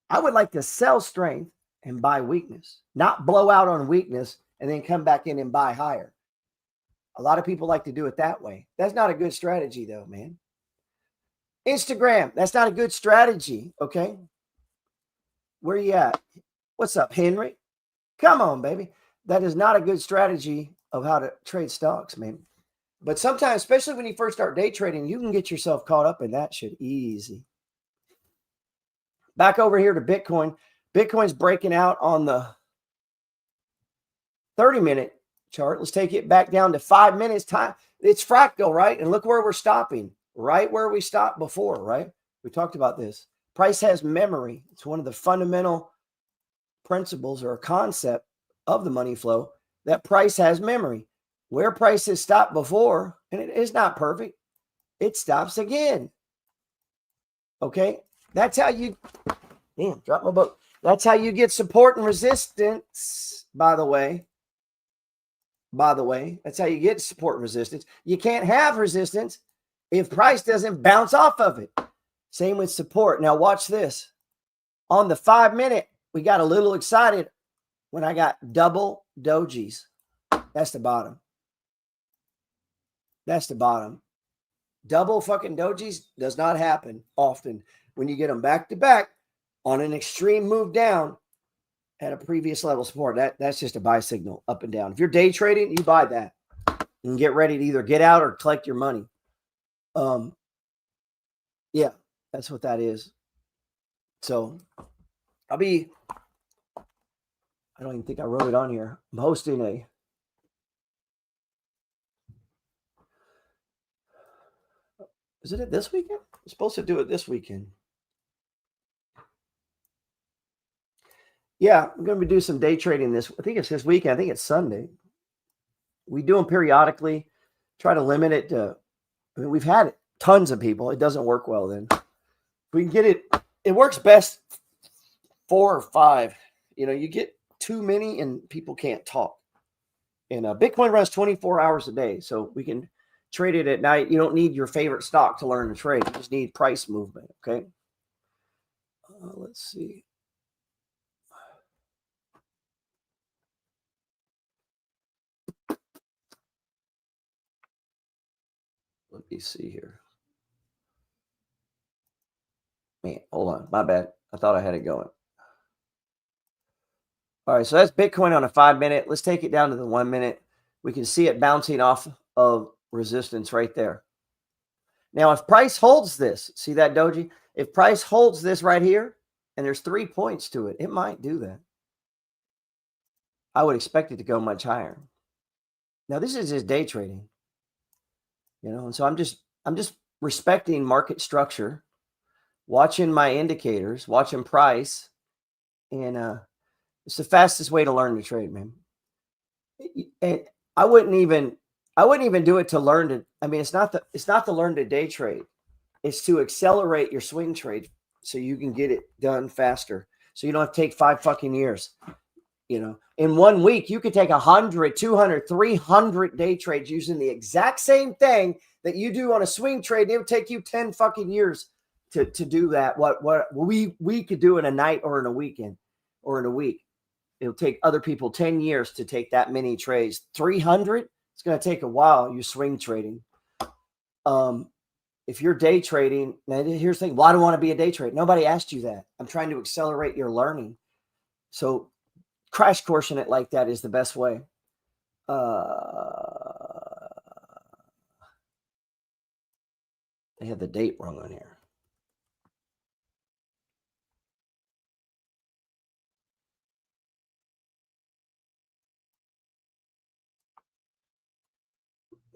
I would like to sell strength and buy weakness, not blow out on weakness and then come back in and buy higher. A lot of people like to do it that way. That's not a good strategy though, man. Instagram, that's not a good strategy, okay? Where you at? What's up, Henry? Come on, baby. That is not a good strategy of how to trade stocks, man. But sometimes, especially when you first start day trading, you can get yourself caught up in that shit easy. Back over here to Bitcoin. Bitcoin's breaking out on the 30-minute chart. Let's take it back down to 5 minutes time. It's fractal, right? And look where we're stopping. Right where we stopped before, right? We talked about this. Price has memory. It's one of the fundamental principles or a concept of the money flow that price has memory. Where price has stopped before, and it is not perfect, it stops again. Okay? That's how you, damn, drop my book. That's how you get support and resistance, by the way. That's how you get support and resistance. You can't have resistance if price doesn't bounce off of it. Same with support. Now watch this. On the 5 minute, we got a little excited when I got double dojis. That's the bottom. That's the bottom. Double fucking dojis does not happen often when you get them back to back on an extreme move down at a previous level support. That's just a buy signal up and down. If you're day trading, you buy that and get ready to either get out or collect your money. Yeah, that's what that is. So I don't even think I wrote it on here. I'm hosting is it this weekend? I'm supposed to do it this weekend. Yeah, I'm going to do some day trading I think it's this weekend. I think it's Sunday. We do them periodically. Try to limit it to, we've had it. Tons of people. It doesn't work well then. We can get it. It works best 4 or 5. You get too many and people can't talk. And Bitcoin runs 24 hours a day. So we can trade it at night. You don't need your favorite stock to learn to trade. You just need price movement. Okay. Let's see. Let me see here. Man, hold on. My bad. I thought I had it going. All right, so that's Bitcoin on a 5-minute. Let's take it down to the 1 minute. We can see it bouncing off of resistance right there. Now, if price holds this, see that doji? If price holds this right here, and there's 3 points to it, it might do that. I would expect it to go much higher. Now, this is just day trading, and so I'm just respecting market structure, watching my indicators, watching price, and it's the fastest way to learn to trade, man. And I wouldn't even do it to learn to. I mean, it's not to learn to day trade. It's to accelerate your swing trade so you can get it done faster. So you don't have to take 5 fucking years. In 1 week, you could take 100, 200, 300 day trades using the exact same thing that you do on a swing trade. It would take you 10 fucking years to do that. What we could do in a night or in a weekend or in a week. It'll take other people 10 years to take that many trades. 300, it's going to take a while. You swing trading. If you're day trading, now here's the thing. Why do I want to be a day trader? Nobody asked you that. I'm trying to accelerate your learning. So crash coursing it like that is the best way. They had the date wrong on here.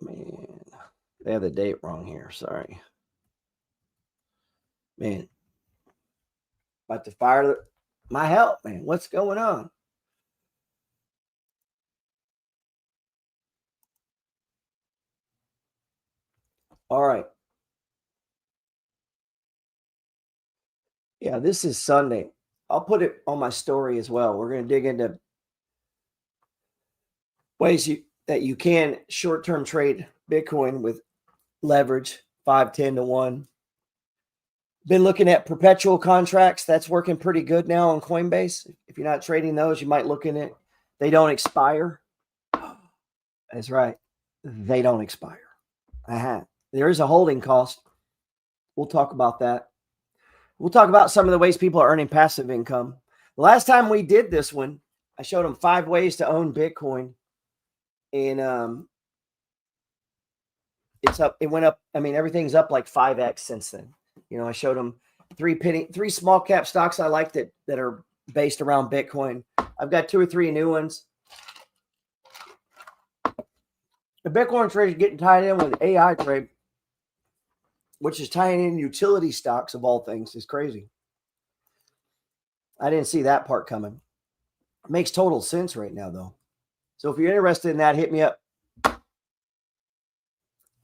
Man, they have the date wrong here. Sorry. Man, about to fire my help, man. What's going on? All right. Yeah, this is Sunday. I'll put it on my story as well. We're going to dig into ways that you can short-term trade Bitcoin with leverage, 5, 10 to 1. Been looking at perpetual contracts. That's working pretty good now on Coinbase. If you're not trading those, you might look in it. They don't expire. That's right. They don't expire. There is a holding cost. We'll talk about that. We'll talk about some of the ways people are earning passive income. The last time we did this one, I showed them 5 ways to own Bitcoin. And it's up. It went up. I mean, everything's up like 5x since then. I showed them 3 small cap stocks I like that are based around Bitcoin. I've got 2 or 3 new ones. The Bitcoin trade is getting tied in with AI trade, which is tying in utility stocks of all things. Is crazy. I didn't see that part coming. It makes total sense right now, though. So if you're interested in that, hit me up.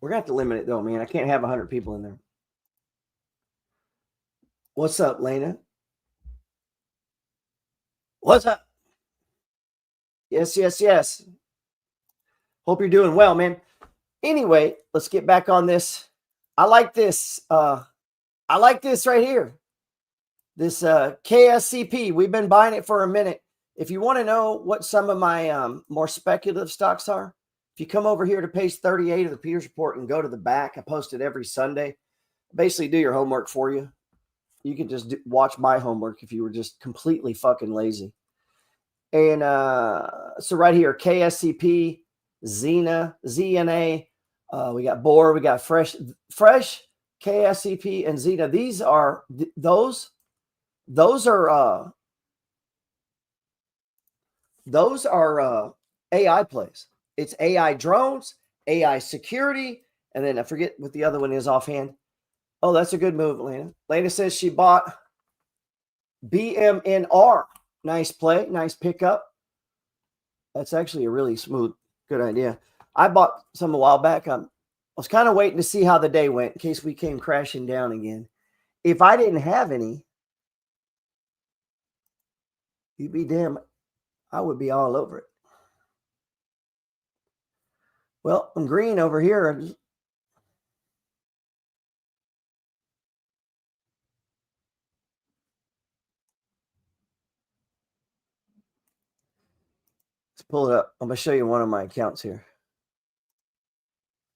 We're going to have to limit it, though, man. I can't have 100 people in there. What's up, Lena? What's up? Yes. Hope you're doing well, man. Anyway, let's get back on this. I like this. I like this right here. This KSCP. We've been buying it for a minute. If you want to know what some of my more speculative stocks are, if you come over here to page 38 of the Peters Report and go to the back, I post it every Sunday. Basically do your homework for you. You can just watch my homework if you were just completely fucking lazy. And so right here, KSCP, Zena, ZNA, we got Bohr, we got Fresh, KSCP, and Zena. Those are AI plays. It's AI drones, AI security, and then I forget what the other one is offhand. Oh, that's a good move, Lena. Lena says she bought BMNR. Nice play, nice pickup. That's actually a really smooth, good idea. I bought some a while back. I was kind of waiting to see how the day went in case we came crashing down again. If I didn't have any, you'd be damn, I would be all over it. Well, I'm green over here. Let's pull it up. I'm going to show you one of my accounts here.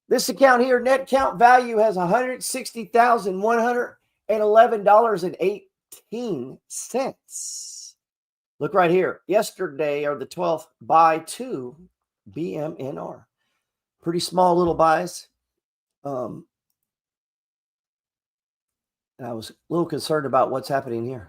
This account here, net count value, has 160,100 and $11.18. Look right here. Yesterday, or the 12th, buy 2 BMNR. Pretty small little buys. I was a little concerned about what's happening here.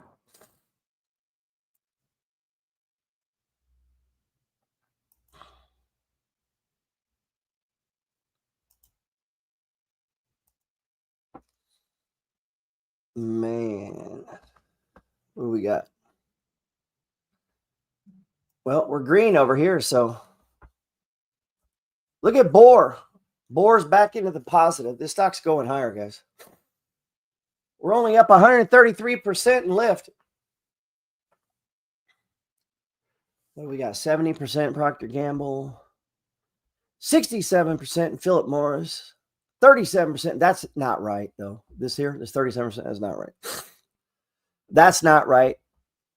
Man, what do we got? Well, we're green over here, so look at Bohr. Bohr's back into the positive. This stock's going higher, guys. We're only up 133% in lift. What do we got? 70% Procter Gamble, 67% in Philip Morris, 37%. That's not right, though. This 37%, that's not right. That's not right.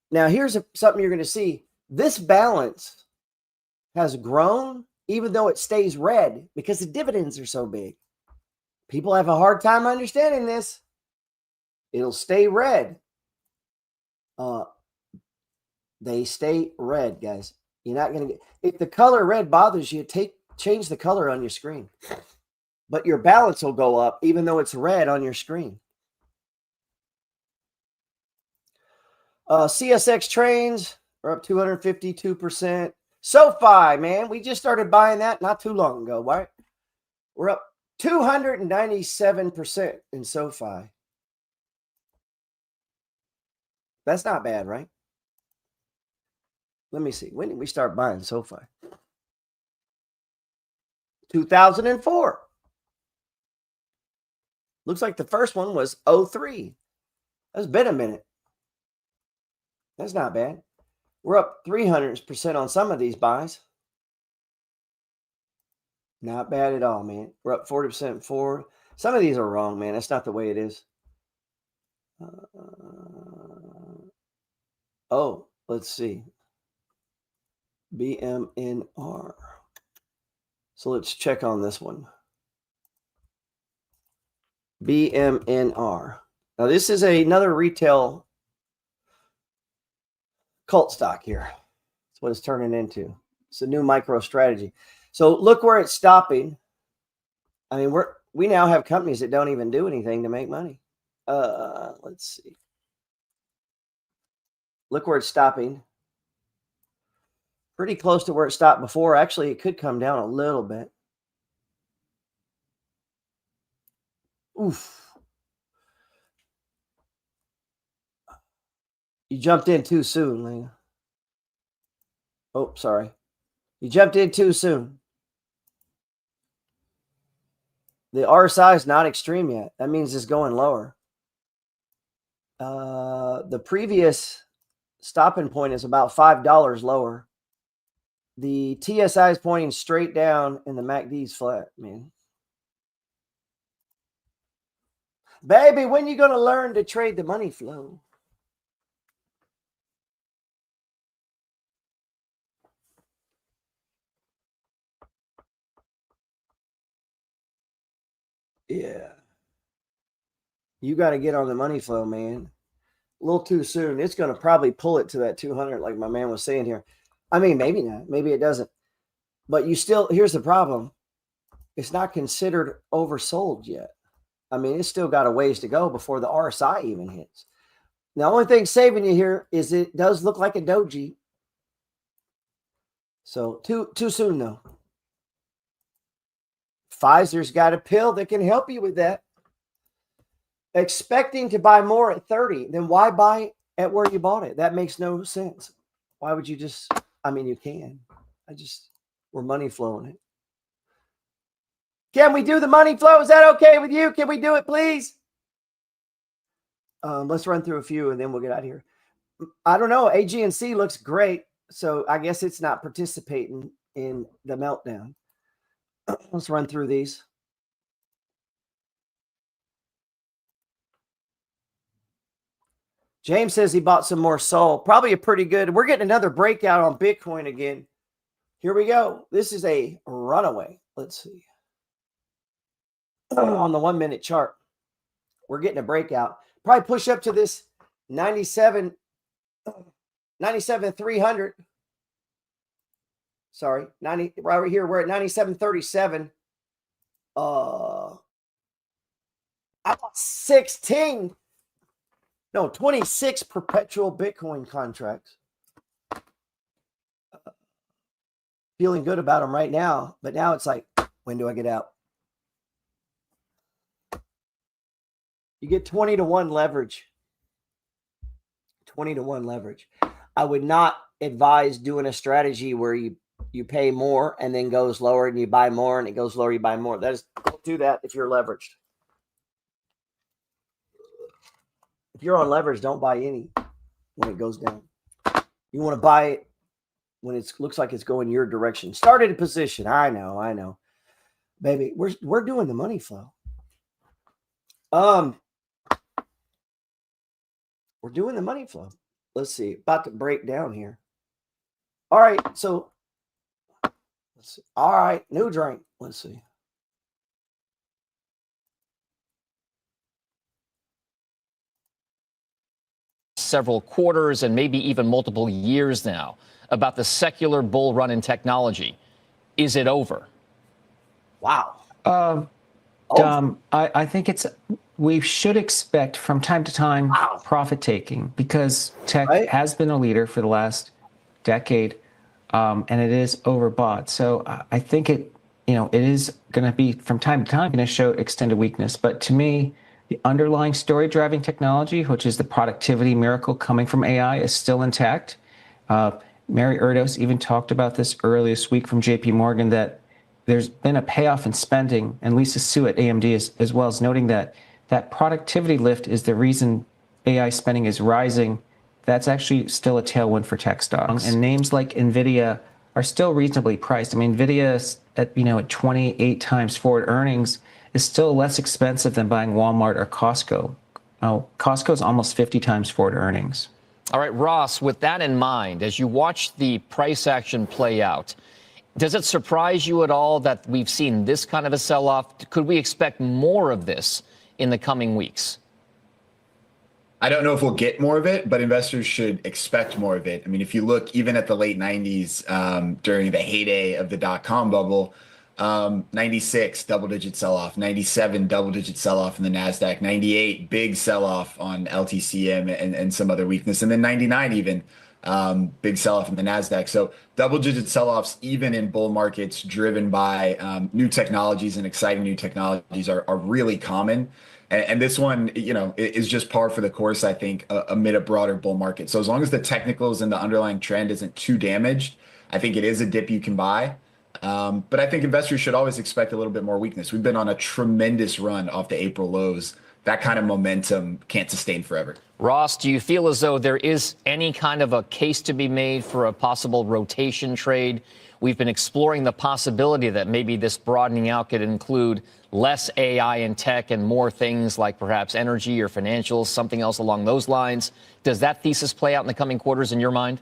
Now, here's something you're going to see. This balance has grown, even though it stays red, because the dividends are so big. People have a hard time understanding this. It'll stay red. They stay red, guys. You're not going to get, if the color red bothers you, change the color on your screen. But your balance will go up, even though it's red on your screen. CSX trains are up 252%. SoFi, man, we just started buying that not too long ago, right? We're up 297% in SoFi. That's not bad, right? Let me see. When did we start buying SoFi? 2004. Looks like the first one was 03. That's been a minute. That's not bad. We're up 300% on some of these buys. Not bad at all, man. We're up 40% forward. Some of these are wrong, man. That's not the way it is. Let's see. BMNR. So let's check on this one. BMNR. Now, this is another retail cult stock here. That's what it's turning into. It's a new micro strategy. So look where it's stopping. I mean, we now have companies that don't even do anything to make money. Let's see. Look where it's stopping. Pretty close to where it stopped before. Actually, it could come down a little bit. Oof. You jumped in too soon, Lena. Oh, sorry. You jumped in too soon. The RSI is not extreme yet. That means it's going lower. The previous stopping point is about $5 lower. The TSI is pointing straight down and the MACD is flat, man. Baby, when you going to learn to trade the money flow? Yeah. You got to get on the money flow, man. A little too soon. It's going to probably pull it to that 200 like my man was saying here. I mean, maybe not. Maybe it doesn't. But you still, here's the problem. It's not considered oversold yet. I mean, it's still got a ways to go before the RSI even hits. The only thing saving you here is it does look like a doji. So too soon, though. Pfizer's got a pill that can help you with that. Expecting to buy more at 30, then why buy at where you bought it? That makes no sense. Why would you just, I mean, you can. We're money flowing it. Can we do the money flow? Is that okay with you? Can we do it, please? Let's run through a few and then we'll get out of here. I don't know. AGNC looks great. So I guess it's not participating in the meltdown. Let's run through these. James says he bought some more Sol. Probably a pretty good. We're getting another breakout on Bitcoin again. Here we go. This is a runaway. Let's see. On the 1 minute chart, we're getting a breakout. probably push up to this 97,300. Sorry, 90 right here. We're at 97.37. I bought 26 perpetual Bitcoin contracts. Feeling good about them right now, but now it's like, when do I get out? You get 20-to-1 leverage. 20-to-1 leverage. I would not advise doing a strategy where you pay more and then goes lower and you buy more and it goes lower, you buy more. Don't do that if you're leveraged. If you're on leverage, don't buy any when it goes down. You want to buy it when it looks like it's going your direction. Start at a position. I know. Baby, we're doing the money flow. We're doing the money flow. Let's see. About to break down here. All right. So, let's see. All right. New drink. Let's see. Several quarters and maybe even multiple years now about the secular bull run in technology. Is it over? Wow. I think we should expect from time to time profit taking because tech has been a leader for the last decade, and it is overbought. So I think it is going to be from time to time going to show extended weakness. But to me, the underlying story driving technology, which is the productivity miracle coming from AI, is still intact. Mary Erdos even talked about this earlier this week from JP Morgan that there's been a payoff in spending, and Lisa Su at AMD as well as noting that productivity lift is the reason AI spending is rising. That's actually still a tailwind for tech stocks. And names like NVIDIA are still reasonably priced. I mean, NVIDIA at 28 times forward earnings is still less expensive than buying Walmart or Costco. Costco is almost 50 times forward earnings. All right, Ross, with that in mind, as you watch the price action play out, does it surprise you at all that we've seen this kind of a sell-off? Could we expect more of this in the coming weeks? I don't know if we'll get more of it, but investors should expect more of it. I mean, if you look even at the late 90s during the heyday of the dot-com bubble, 96 double-digit sell-off, 97 double-digit sell-off in the NASDAQ, 98 big sell-off on LTCM and some other weakness, and then 99 even big sell-off in the NASDAQ. So double-digit sell-offs even in bull markets driven by new technologies and exciting new technologies are really common. And this one, is just par for the course, I think, amid a broader bull market. So as long as the technicals and the underlying trend isn't too damaged, I think it is a dip you can buy. But I think investors should always expect a little bit more weakness. We've been on a tremendous run off the April lows. That kind of momentum can't sustain forever. Ross, do you feel as though there is any kind of a case to be made for a possible rotation trade? We've been exploring the possibility that maybe this broadening out could include less AI and tech and more things like perhaps energy or financials, something else along those lines. Does that thesis play out in the coming quarters in your mind?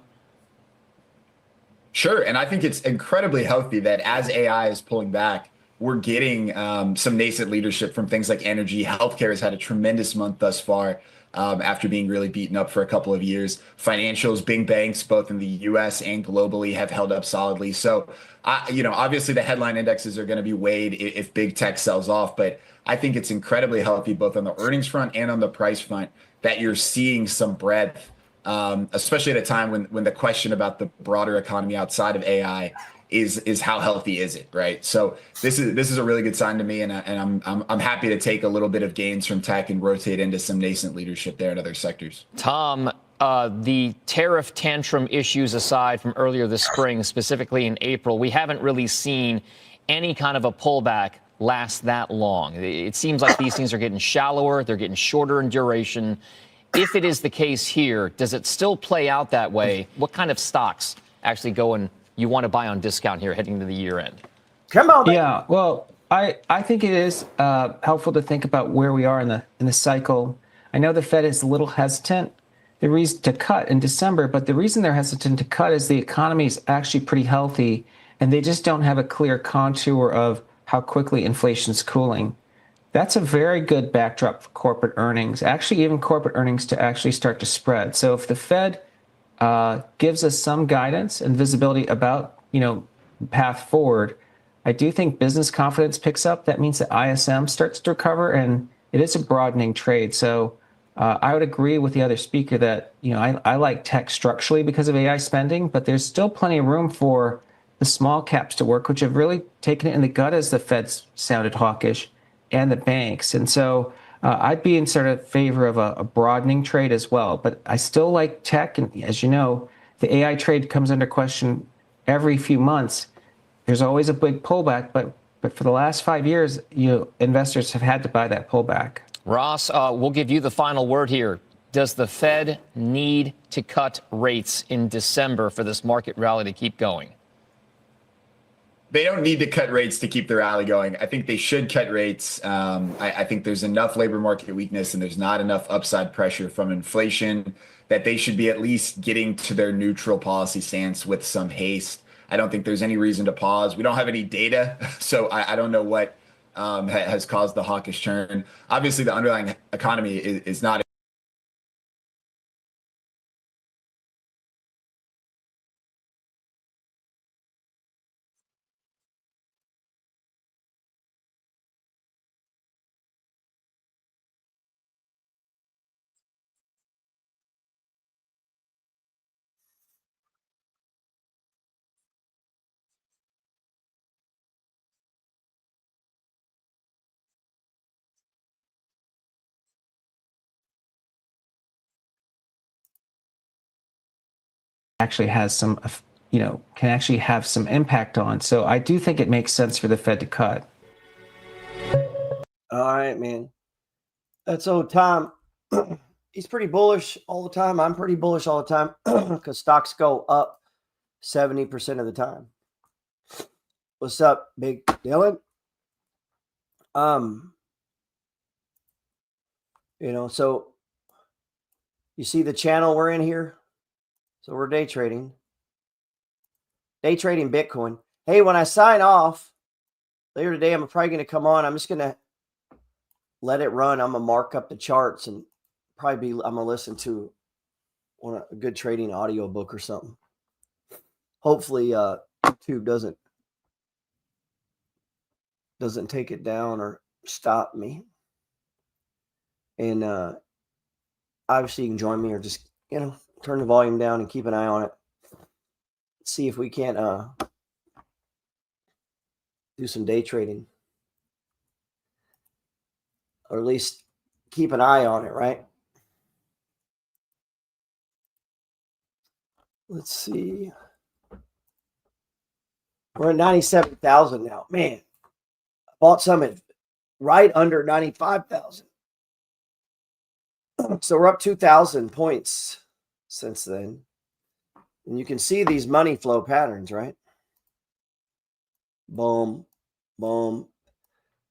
Sure. And I think it's incredibly healthy that as AI is pulling back, we're getting some nascent leadership from things like energy. Healthcare has had a tremendous month thus far after being really beaten up for a couple of years. Financials, big banks, both in the US and globally, have held up solidly. So, obviously the headline indexes are going to be weighed if big tech sells off. But I think it's incredibly healthy both on the earnings front and on the price front that you're seeing some breadth, especially at a time when the question about the broader economy outside of AI is how healthy is it, right? So this is a really good sign to me, and I'm happy to take a little bit of gains from tech and rotate into some nascent leadership there in other sectors. Tom, the tariff tantrum issues aside from earlier this spring, specifically in April, we haven't really seen any kind of a pullback last that long. It seems like these things are getting shallower, they're getting shorter in duration. If it is the case here, does it still play out that way? What kind of stocks actually go and you want to buy on discount here heading into the year end? Come on, man. Yeah, well, I think it is helpful to think about where we are in the cycle. I know the Fed is a little hesitant the reason to cut in December, but the reason they're hesitant to cut is the economy is actually pretty healthy, and they just don't have a clear contour of how quickly inflation's cooling. that's a very good backdrop for corporate earnings, actually even corporate earnings to actually start to spread. So if the Fed gives us some guidance and visibility about, path forward, I do think business confidence picks up. That means that ISM starts to recover, and it is a broadening trade. So I would agree with the other speaker that, I like tech structurally because of AI spending, but there's still plenty of room for the small caps to work, which have really taken it in the gut as the Fed's sounded hawkish, and the banks. And so I'd be in sort of favor of a broadening trade as well. But I still like tech. And as you know, the AI trade comes under question every few months. There's always a big pullback, but for the last 5 years, investors have had to buy that pullback. Ross, we'll give you the final word here. Does the Fed need to cut rates in December for this market rally to keep going? They don't need to cut rates to keep the rally going. I think they should cut rates. I think there's enough labor market weakness and there's not enough upside pressure from inflation that they should be at least getting to their neutral policy stance with some haste. I don't think there's any reason to pause. We don't have any data, so I don't know what has caused the hawkish turn. Obviously, the underlying economy is not actually has some, can actually have some impact on. So I do think it makes sense for the Fed to cut. All right, man. That's old Tom. He's pretty bullish all the time. I'm pretty bullish all the time because stocks go up 70% of the time. What's up, Big Dylan? So you see the channel we're in here? So we're day trading Bitcoin. Hey, when I sign off later today, I'm probably going to come on. I'm just going to let it run. I'm going to mark up the charts and I'm going to listen to a good trading audio book or something. Hopefully YouTube doesn't take it down or stop me. And obviously you can join me or just, turn the volume down and keep an eye on it. See if we can't do some day trading. Or at least keep an eye on it, right? Let's see. We're at 97,000 now. Man, I bought some at right under 95,000. So we're up 2,000 points since then. And you can see these money flow patterns, right? Boom, boom.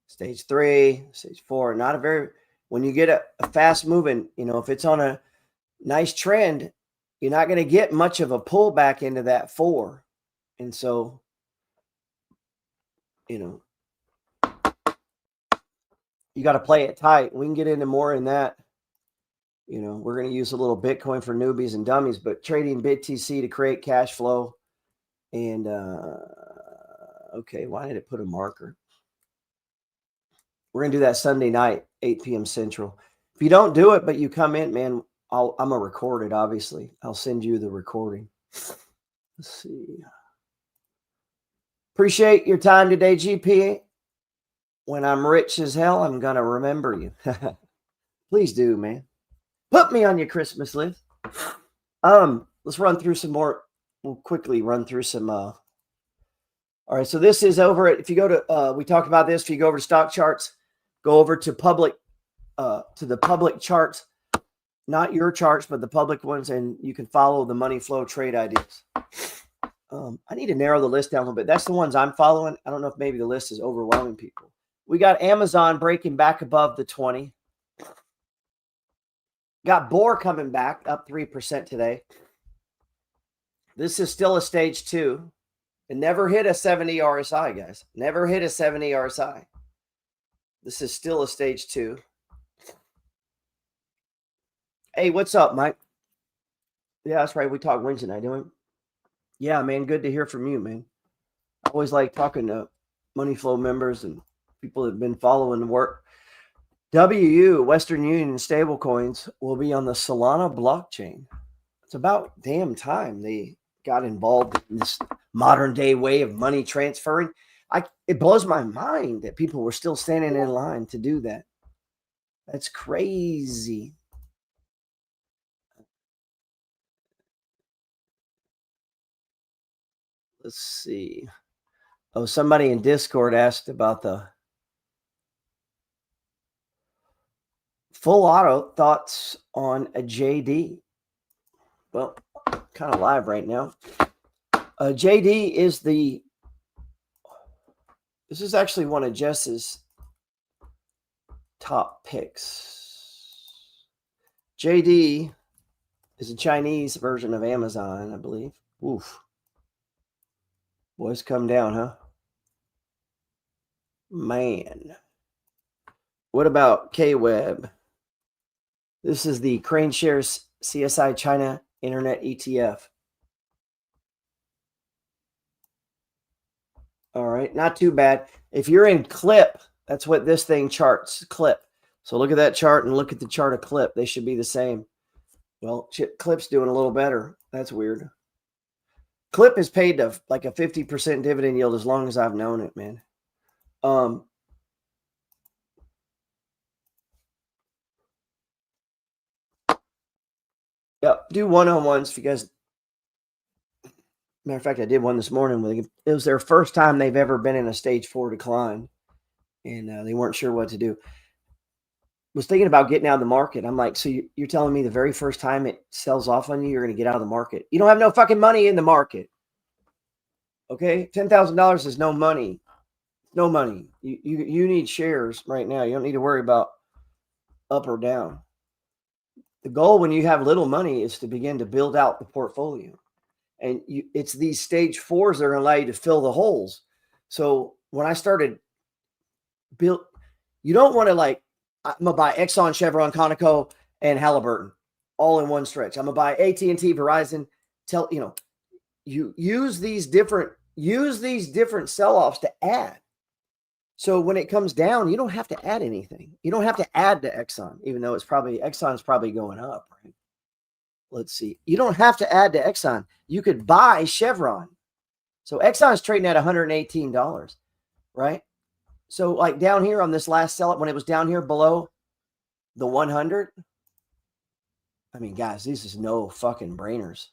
Stage 3, stage 4. Not a very, when you get a fast moving, if it's on a nice trend, you're not going to get much of a pullback into that 4. And so, you got to play it tight. We can get into more in that. We're going to use a little Bitcoin for newbies and dummies, but trading BTC to create cash flow. And, okay, why did it put a marker? We're going to do that Sunday night, 8 p.m. Central. If you don't do it, but you come in, man, I'm going to record it, obviously. I'll send you the recording. Let's see. Appreciate your time today, GP. When I'm rich as hell, I'm going to remember you. Please do, man. Put me on your Christmas list. Let's run through some more. We'll quickly run through some. All right, so this is over at, if you go to, we talked about this, if you go over to stock charts, go over to the public charts, not your charts, but the public ones, and you can follow the money flow trade ideas. I need to narrow the list down a little bit. That's the ones I'm following. I don't know if maybe the list is overwhelming people. We got Amazon breaking back above the 20. Got Bohr coming back up 3% today. This is still a stage 2. It never hit a 70 RSI, guys. Never hit a 70 RSI. This is still a stage 2. Hey, what's up, Mike? Yeah, that's right. We talk Wednesday night, don't we? Yeah, man. Good to hear from you, man. I always like talking to Money Flow members and people that have been following the work. WU, Western Union stablecoins, will be on the Solana blockchain. It's about damn time they got involved in this modern day way of money transferring. It blows my mind that people were still standing in line to do that. That's crazy. Let's see. Oh, somebody in Discord asked about the full auto thoughts on a JD. Well, kind of live right now. JD is this is actually one of Jess's top picks. JD is a Chinese version of Amazon, I believe. Oof. Boys come down, huh? Man. What about KWeb? This is the Crane Shares CSI China Internet ETF. All right, not too bad. If you're in Clip, that's what this thing charts, Clip. So look at that chart and look at the chart of Clip. They should be the same. Well, Clip's doing a little better. That's weird. Clip has paid like a 50% dividend yield as long as I've known it, man. Yep, do one-on-ones if you guys. Matter of fact, I did one this morning. It was their first time they've ever been in a stage 4 decline, and they weren't sure what to do. Was thinking about getting out of the market. I'm like, so you're telling me the very first time it sells off on you, you're going to get out of the market? You don't have no fucking money in the market. Okay, $10,000 is no money. No money. You need shares right now. You don't need to worry about up or down. The goal when you have little money is to begin to build out the portfolio. And it's these stage 4s that are going to allow you to fill the holes. So when I started you don't want to like, I'm going to buy Exxon, Chevron, Conoco, and Halliburton all in one stretch. I'm going to buy AT&T, Verizon. You use these different sell-offs to add. So when it comes down, you don't have to add anything. You don't have to add to Exxon, even though Exxon's probably going up, right? Let's see. You don't have to add to Exxon. You could buy Chevron. So Exxon's trading at $118, right? So like down here on this last sell-up, when it was down here below the 100, I mean, guys, this is no fucking brainers.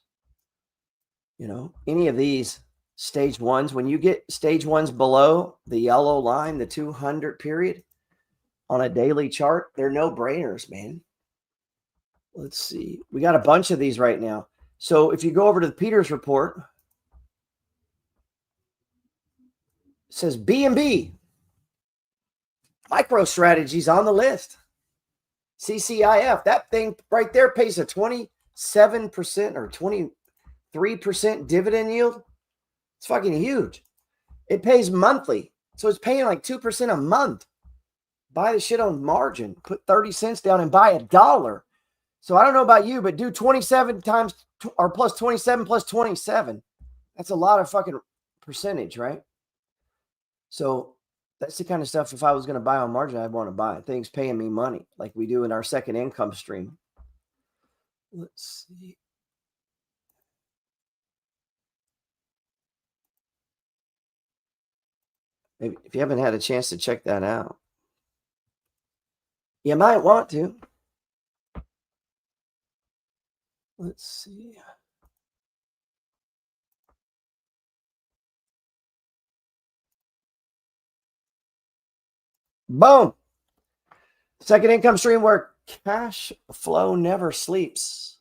Any of these stage 1s, when you get stage 1s below the yellow line, the 200 period on a daily chart, they're no brainers, man. Let's see. We got a bunch of these right now. So if you go over to the Peters report, it says B&B MicroStrategy's on the list. CCIF, that thing right there pays a 27% or 23% dividend yield. It's fucking huge. It pays monthly. So it's paying like 2% a month. Buy the shit on margin. Put 30 cents down and buy $1. So I don't know about you, but do 27 times or plus 27 plus 27. That's a lot of fucking percentage, right? So that's the kind of stuff, if I was going to buy on margin, I'd want to buy. Things paying me money like we do in our second income stream. Let's see. Maybe if you haven't had a chance to check that out, you might want to. Let's see. Boom. Second income stream where cash flow never sleeps.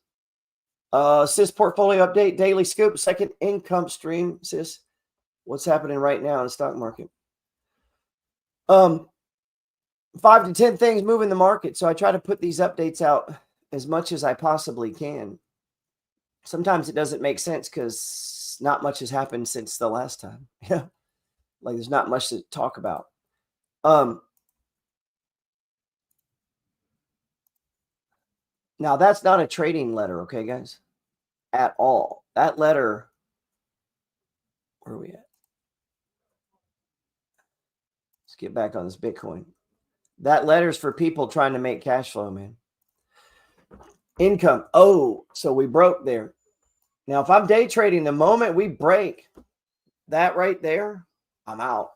Sis, portfolio update, daily scoop, second income stream. Sis, what's happening right now in the stock market? 5 to 10 things move in the market. So I try to put these updates out as much as I possibly can. Sometimes it doesn't make sense because not much has happened since the last time. Yeah. Like there's not much to talk about. Now, that's not a trading letter, okay, guys? At all. That letter, where are we at? Let's get back on this Bitcoin. That letter's for people trying to make cash flow, man. Income. Oh, so we broke there. Now, if I'm day trading, the moment we break that right there, I'm out.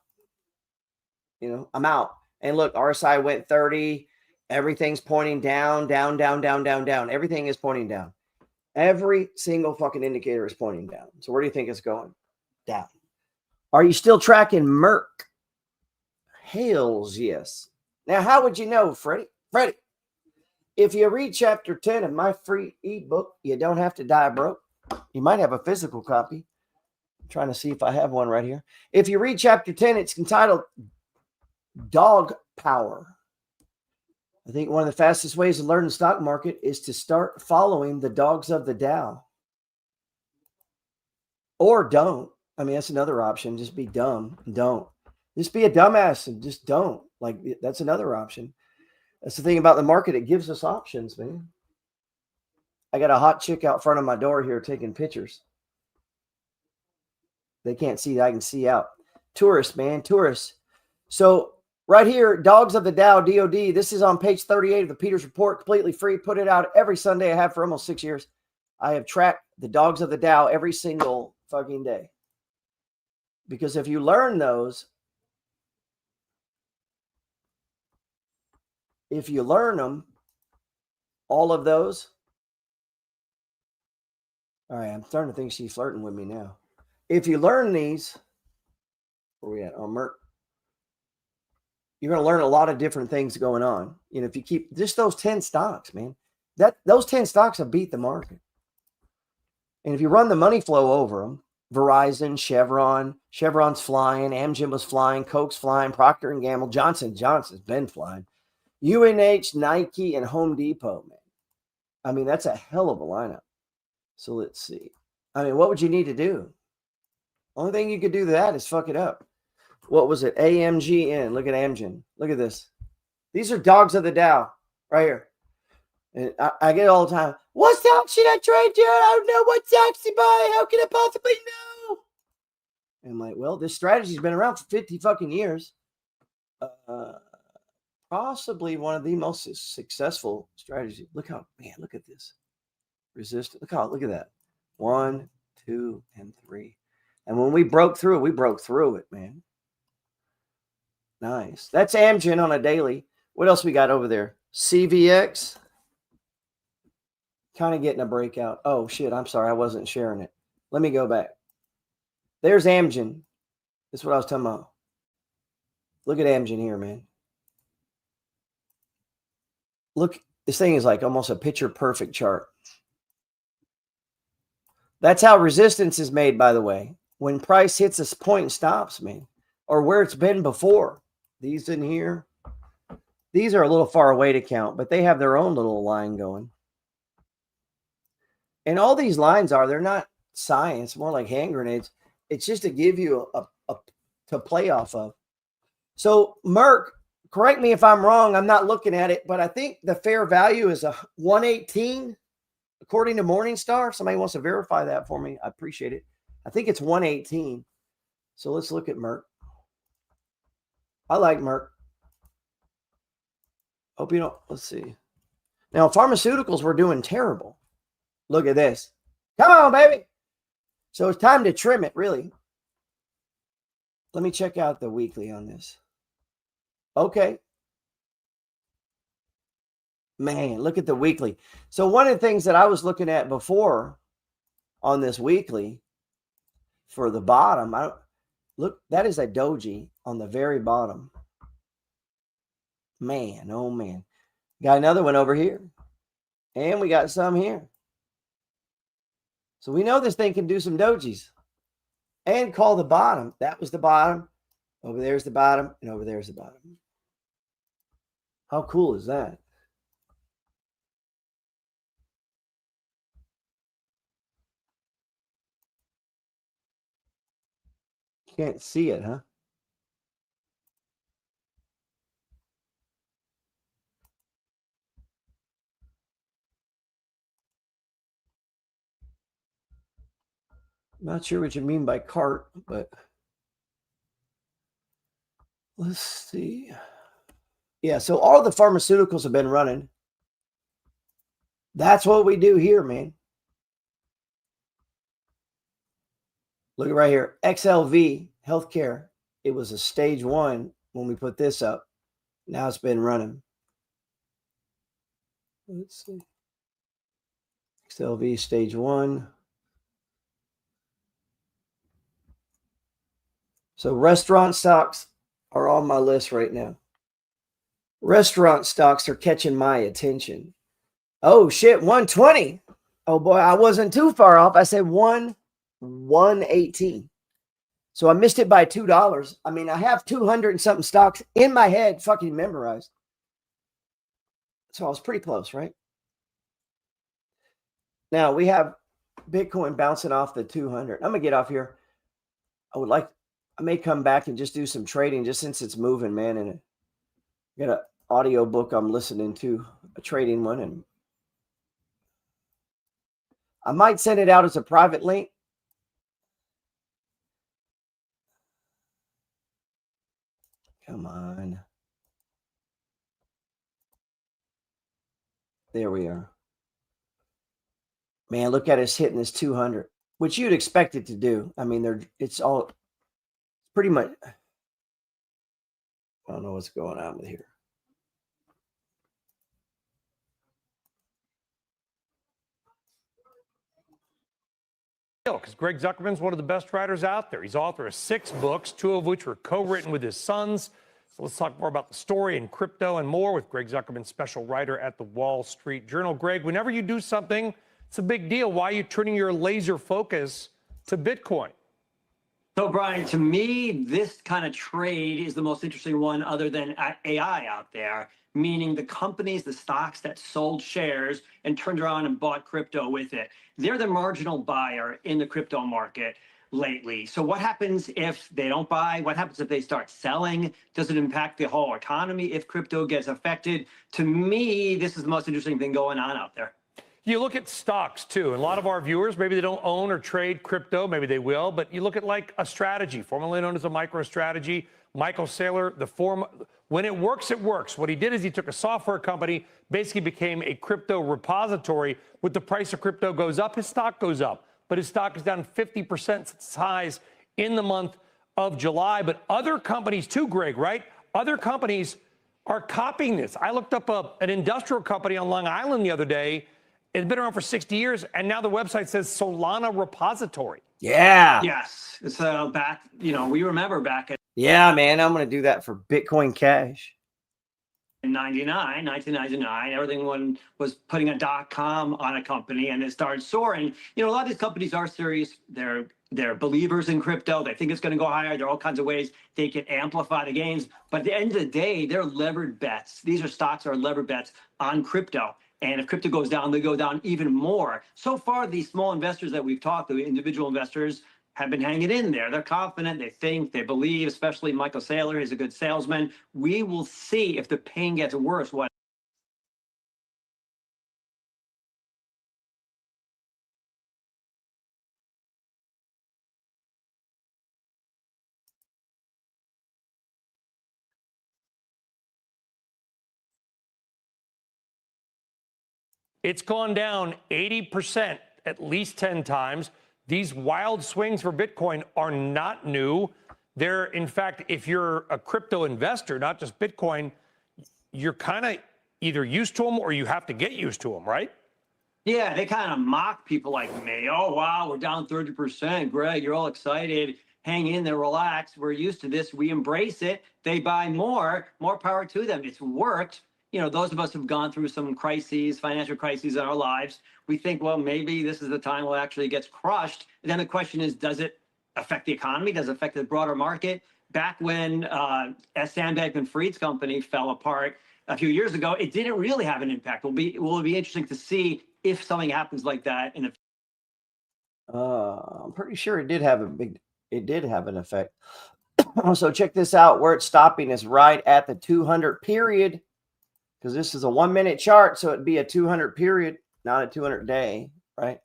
I'm out. And look, RSI went 30. Everything's pointing down, down, down, down, down, down. Everything is pointing down. Every single fucking indicator is pointing down. So where do you think it's going? Down. Are you still tracking Merck? Hells yes. Now, how would you know, Freddie? Freddie, if you read chapter 10 of my free ebook, You Don't Have to Die Broke. You might have a physical copy. I'm trying to see if I have one right here. If you read chapter 10, it's entitled Dog Power. I think one of the fastest ways to learn the stock market is to start following the dogs of the Dow. Or don't. I mean, that's another option. Just be dumb and don't. Just be a dumbass and just don't. Like, that's another option. That's the thing about the market. It gives us options, man. I got a hot chick out front of my door here taking pictures. They can't see that. I can see out. Tourists, man. Tourists. So right here, Dogs of the Dow, DOD. This is on page 38 of the Peters Report, completely free. Put it out every Sunday. I have for almost 6 years. I have tracked the Dogs of the Dow every single fucking day. Because if you learn those, if you learn them, all of those. All right, I'm starting to think she's flirting with me now. If you learn these, where are we at? On Merck. You're going to learn a lot of different things going on. If you keep just those 10 stocks, man, those 10 stocks have beat the market. And if you run the money flow over them, Verizon, Chevron's flying, Amgen was flying, Coke's flying, Procter & Gamble, Johnson & Johnson's been flying, UNH, Nike, and Home Depot, man. I mean, that's a hell of a lineup. So let's see. I mean, what would you need to do? Only thing you could do to that is fuck it up. What was it? AMGN. Look at Amgen. Look at this. These are Dogs of the Dow right here. And I get it all the time. What stock should I trade, Jared? I don't know what stocks to buy. How can I possibly know? And I'm like, well, this strategy's been around for 50 fucking years. Possibly one of the most successful strategies. Look at this. Resistance. Look at that. 1, 2, and 3. And when we broke through it, man. Nice. That's Amgen on a daily. What else we got over there? CVX. Kind of getting a breakout. Oh, shit. I'm sorry. I wasn't sharing it. Let me go back. There's Amgen. That's what I was talking about. Look at Amgen here, man. Look, this thing is like almost a picture perfect chart. That's how resistance is made, by the way. When price hits this point and stops, man, or where it's been before. These in here, these are a little far away to count, but they have their own little line going. And all these lines they're not science, more like hand grenades. It's just to give you a to play off of. So Merck, correct me if I'm wrong. I'm not looking at it, but I think the fair value is a 118. According to Morningstar. If somebody wants to verify that for me, I appreciate it. I think it's 118. So let's look at Merck. I like Merck. Hope you don't. Let's see. Now, pharmaceuticals were doing terrible. Look at this. Come on, baby. So it's time to trim it, really. Let me check out the weekly on this. Okay. Man, look at the weekly. So one of the things that I was looking at before on this weekly for the bottom, look, that is a doji on the very bottom. Man, oh man. Got another one over here. And we got some here. So we know this thing can do some dojis. And call the bottom. That was the bottom. Over there's the bottom. And over there's the bottom. How cool is that? Can't see it, huh? I'm not sure what you mean by cart, but let's see. Yeah, so all the pharmaceuticals have been running. That's what we do here, man. Look right here. XLV Healthcare. It was a stage 1 when we put this up. Now it's been running. Let's see. XLV stage 1. So restaurant stocks are on my list right now. Restaurant stocks are catching my attention. Oh shit, 120. Oh boy, I wasn't too far off. I said 118. So I missed it by $2. I mean, I have 200 and something stocks in my head fucking memorized. So I was pretty close, right? Now we have Bitcoin bouncing off the 200. I'm going to get off here. I may come back and just do some trading just since it's moving, man. And I got an audio book I'm listening to, a trading one. And I might send it out as a private link. Come on. There we are. Man, look at us hitting this 200, which you'd expect it to do. I mean, it's all pretty much. I don't know what's going on with here. Because Greg Zuckerman's one of the best writers out there. He's author of 6 books, 2 of which were co-written with his sons. So let's talk more about the story and crypto and more with Greg Zuckerman, special writer at the Wall Street Journal. Greg, whenever you do something, it's a big deal. Why are you turning your laser focus to Bitcoin? So, Brian, to me, this kind of trade is the most interesting one other than AI out there, meaning the companies, the stocks that sold shares and turned around and bought crypto with it. They're the marginal buyer in the crypto market lately. So what happens if they don't buy? What happens if they start selling? Does it impact the whole economy if crypto gets affected? To me, this is the most interesting thing going on out there. You look at stocks, too. And a lot of our viewers, maybe they don't own or trade crypto. Maybe they will. But you look at like a strategy, formerly known as a MicroStrategy. Michael Saylor, when it works, it works. What he did is he took a software company, basically became a crypto repository. With the price of crypto goes up, his stock goes up. But his stock is down 50% since its highs in the month of July. But other companies, too, Greg, right? Other companies are copying this. I looked up an industrial company on Long Island the other day. It's been around for 60 years, and now the website says Solana Repository. Yeah. Yes. It's back, we remember back at Yeah, man. I'm going to do that for Bitcoin Cash. in 1999, everyone was putting a .com on a company, and it started soaring. A lot of these companies are serious. They're believers in crypto. They think it's going to go higher. There are all kinds of ways they can amplify the gains. But at the end of the day, they're levered bets. These are stocks that are levered bets on crypto. And if crypto goes down, they go down even more. So far, these small investors that we've talked to, individual investors, have been hanging in there. They're confident, they think, they believe, especially Michael Saylor. He's a good salesman. We will see if the pain gets worse. It's gone down 80% at least 10 times. These wild swings for Bitcoin are not new. They're, in fact, if you're a crypto investor, not just Bitcoin, you're kind of either used to them or you have to get used to them, right? Yeah, they kind of mock people like me. Oh, wow, we're down 30%. Greg, you're all excited. Hang in there, relax. We're used to this. We embrace it. They buy more power to them. It's worked. Those of us who've gone through some crises, financial crises in our lives, we think, well, maybe this is the time where it actually gets crushed. And then the question is, does it affect the economy? Does it affect the broader market? Back when Sam Bankman-Fried's company fell apart a few years ago, it didn't really have an impact. Will be interesting to see if something happens like that in the I'm pretty sure it did have an effect. So check this out. Where it's stopping is right at the 200 period, because this is a 1 minute chart. So it'd be a 200 period, not a 200 day, right?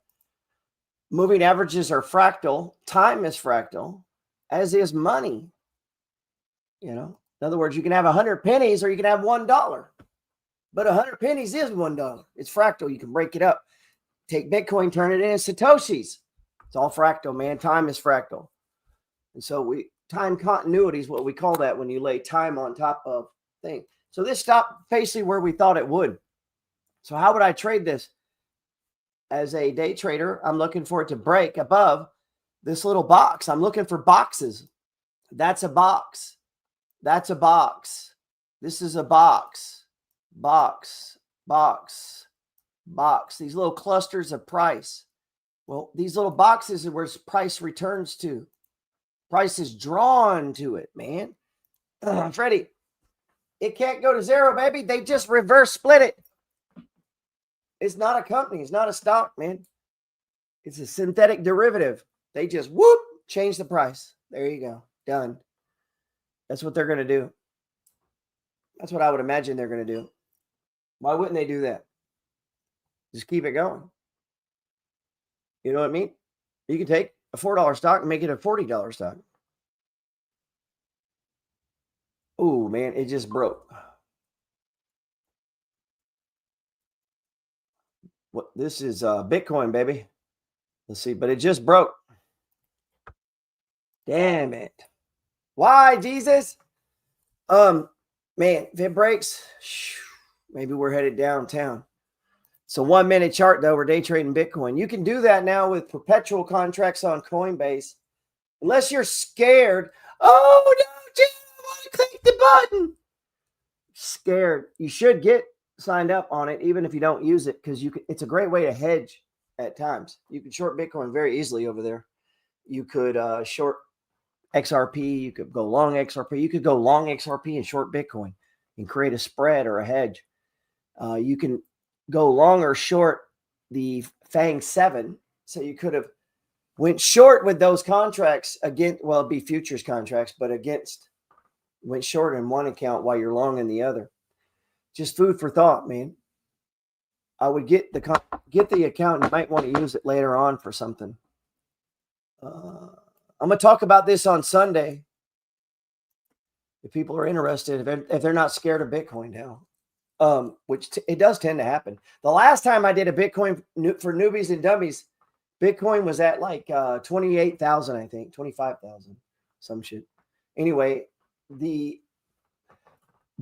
moving averages are fractal. Time is fractal, as is money. You know, in other words, you can have 100 pennies or you can have $1. But 100 pennies is $1. It's fractal. You can break it up. Take Bitcoin, turn it into Satoshis. It's all fractal, man. Time is fractal. And so time continuity is what we call that when you lay time on top of thing. So this stopped basically where we thought it would. So how would I trade this? As a day trader, I'm looking for it to break above this little box. I'm looking for boxes. That's a box. That's a box. This is a box. Box. Box. Box. These little clusters of price. Well, these little boxes are where price returns to. Price is drawn to it, man. Freddie, it can't go to zero, baby. They just reverse split it. It's not a company. It's not a stock, man. It's a synthetic derivative. They just whoop, change the price. There you go. Done. That's what they're going to do. That's what I would imagine they're going to do. Why wouldn't they do that? Just keep it going. You know what I mean? You can take a $4 stock and make it a $40 stock. Oh, man, it just broke. What this is Bitcoin, baby. Let's see, but it just broke. Damn it. Why, Jesus? Man, if it breaks, maybe we're headed downtown. It's a 1 minute chart, though. We're day trading Bitcoin. You can do that now with perpetual contracts on Coinbase. Unless you're scared. Oh, no, Jim, I want to click the button. Scared. You should get signed up on it, even if you don't use it, because it's a great way to hedge at times. You can short Bitcoin very easily over there. You could short XRP. You could go long XRP. You could go long XRP and short Bitcoin and create a spread or a hedge. You can go long or short the FANG 7. So you could have went short with those contracts against, well, it'd be futures contracts, but went short in one account while you're long in the other. Just food for thought, man. I would get the account. You might want to use it later on for something. I'm going to talk about this on Sunday. If people are interested, if they're not scared of Bitcoin now, which it does tend to happen. The last time I did a Bitcoin for newbies and dummies, Bitcoin was at like 28,000, I think, 25,000, some shit. Anyway, the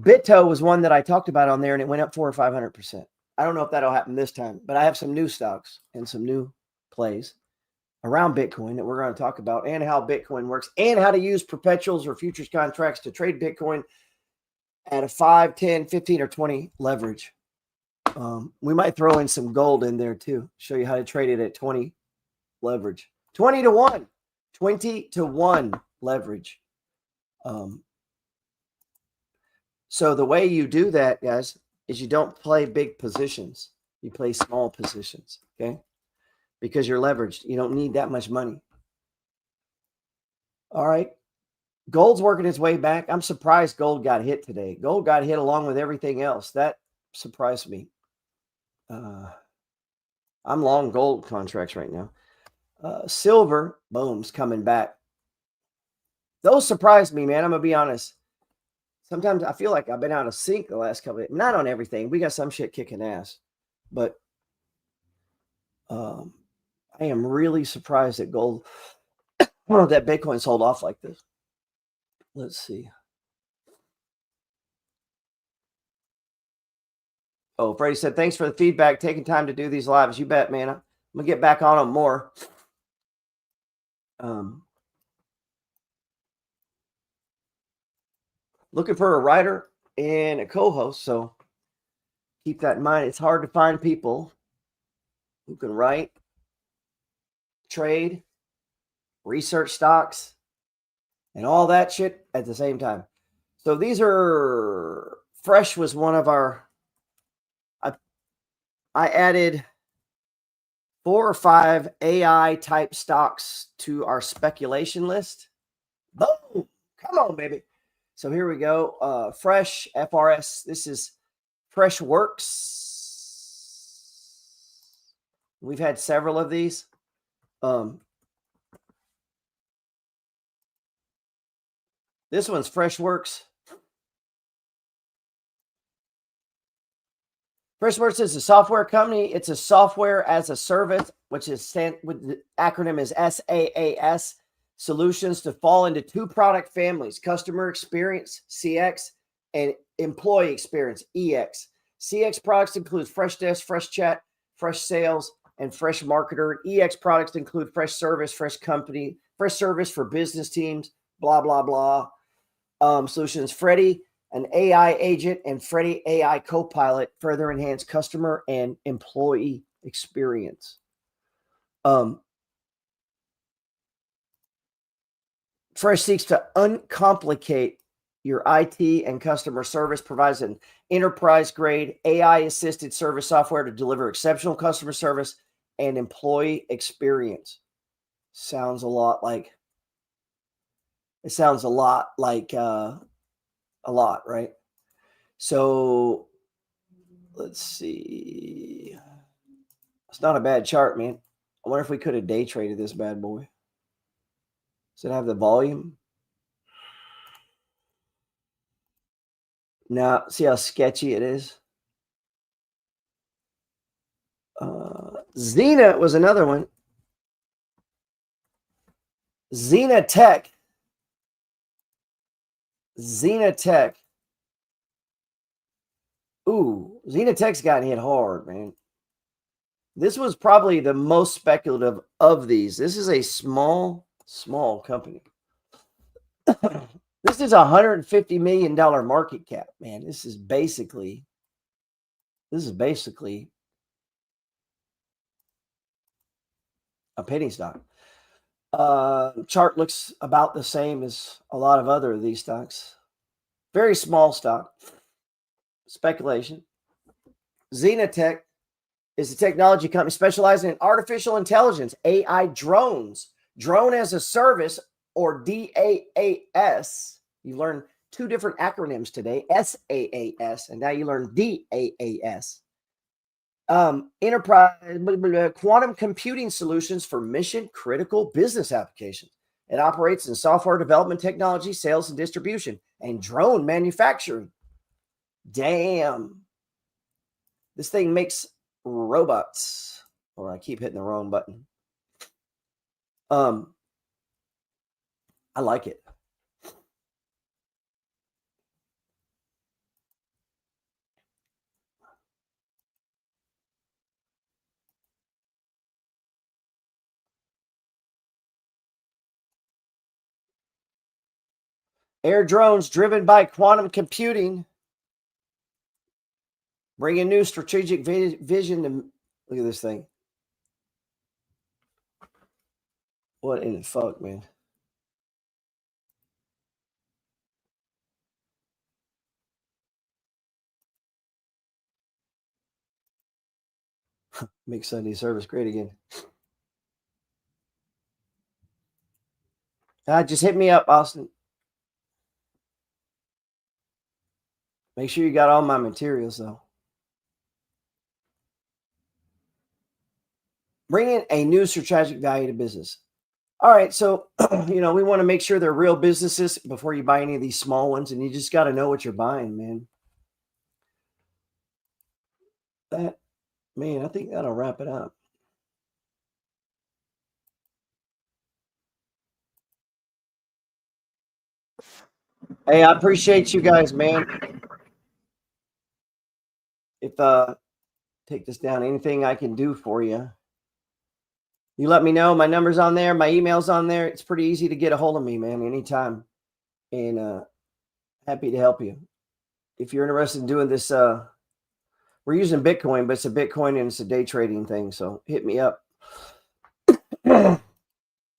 Bitto was one that I talked about on there, and it went up 400 or 500%. I don't know if that'll happen this time, but I have some new stocks and some new plays around Bitcoin that we're going to talk about, and how Bitcoin works, and how to use perpetuals or futures contracts to trade Bitcoin at a 5, 10, 15, or 20 leverage. We might throw in some gold in there too. Show you how to trade it at 20 leverage. 20 to 1. 20 to 1 leverage. So the way you do that, guys, is you don't play big positions. You play small positions, okay? Because you're leveraged. You don't need that much money. All right. Gold's working its way back. I'm surprised gold got hit today. Gold got hit along with everything else. That surprised me. I'm long gold contracts right now. Silver, boom's coming back. Those surprised me, man. I'm going to be honest. Sometimes I feel like I've been out of sync the last couple of days. Not on everything. We got some shit kicking ass. But I am really surprised that gold, that Bitcoin sold off like this. Let's see. Oh, Freddie said, thanks for the feedback. Taking time to do these lives. You bet, man. I'm going to get back on them more. Looking for a writer and a co-host, so keep that in mind. It's hard to find people who can write, trade, research stocks, and all that shit at the same time. So these are, Fresh was one of our, I added 4 or 5 AI type stocks to our speculation list. Boom! Come on, baby. So here we go. Fresh, FRS. This is Fresh Works. We've had several of these. This one's Freshworks. Freshworks is a software company. It's a software as a service, which is the acronym is SaaS, solutions to fall into two product families: customer experience, CX, and employee experience, EX. CX products include Freshdesk, Freshchat, Fresh Sales, and Fresh Marketer. EX products include Fresh Service, Fresh Company, Fresh Service for business teams, blah, blah, blah. Solutions, Freddy, an AI agent, and Freddy AI Copilot further enhance customer and employee experience. Fresh seeks to uncomplicate your IT and customer service, provides an enterprise-grade AI-assisted service software to deliver exceptional customer service and employee experience. Sounds a lot like a lot, right? So let's see. It's not a bad chart, man. I wonder if we could have day traded this bad boy. Does it have the volume? Now, see how sketchy it is? Xena was another one. Xena Tech. Ooh, Xena Tech's gotten hit hard, man. This was probably the most speculative of these. This is a small company. This is a $150 million market cap, man. This is basically a penny stock. Chart looks about the same as a lot of other of these stocks. Very small stock. Speculation. Xenatech is a technology company specializing in artificial intelligence, AI drones, drone as a service, or DaaS. You learned two different acronyms today, SaaS, and now you learn DaaS. Enterprise quantum computing solutions for mission critical business applications. It operates in software development technology, sales and distribution, and drone manufacturing. Damn. This thing makes robots. Or I keep hitting the wrong button. I like it. Air drones driven by quantum computing bring a new strategic vision to look at this thing. What in the fuck, man? Make Sunday service great again. Just hit me up, Austin. Make sure you got all my materials, though. Bringing a new strategic value to business. All right, so, we want to make sure they're real businesses before you buy any of these small ones, and you just got to know what you're buying, man. I think that'll wrap it up. Hey, I appreciate you guys, man. If take this down, anything I can do for you, you let me know. My number's on there, my email's on there. It's pretty easy to get a hold of me, man, anytime. And happy to help you. If you're interested in doing this, we're using Bitcoin, but it's a Bitcoin and it's a day trading thing. So hit me up.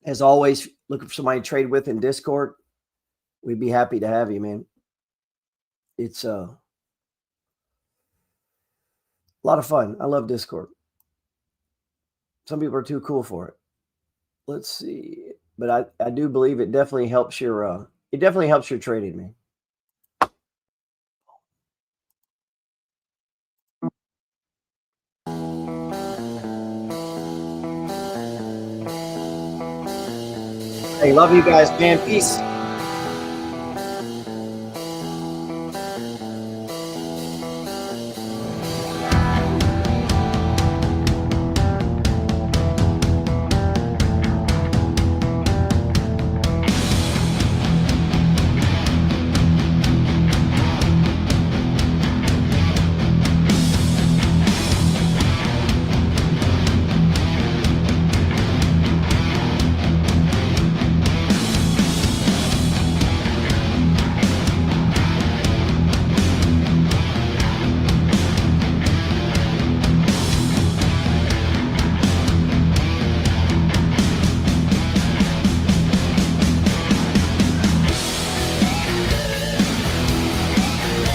As always, looking for somebody to trade with in Discord. We'd be happy to have you, man. It's a lot of fun. I love Discord. Some people are too cool for it. Let's see. But I do believe it definitely helps your trading, man. Hey, love you guys, man. Peace.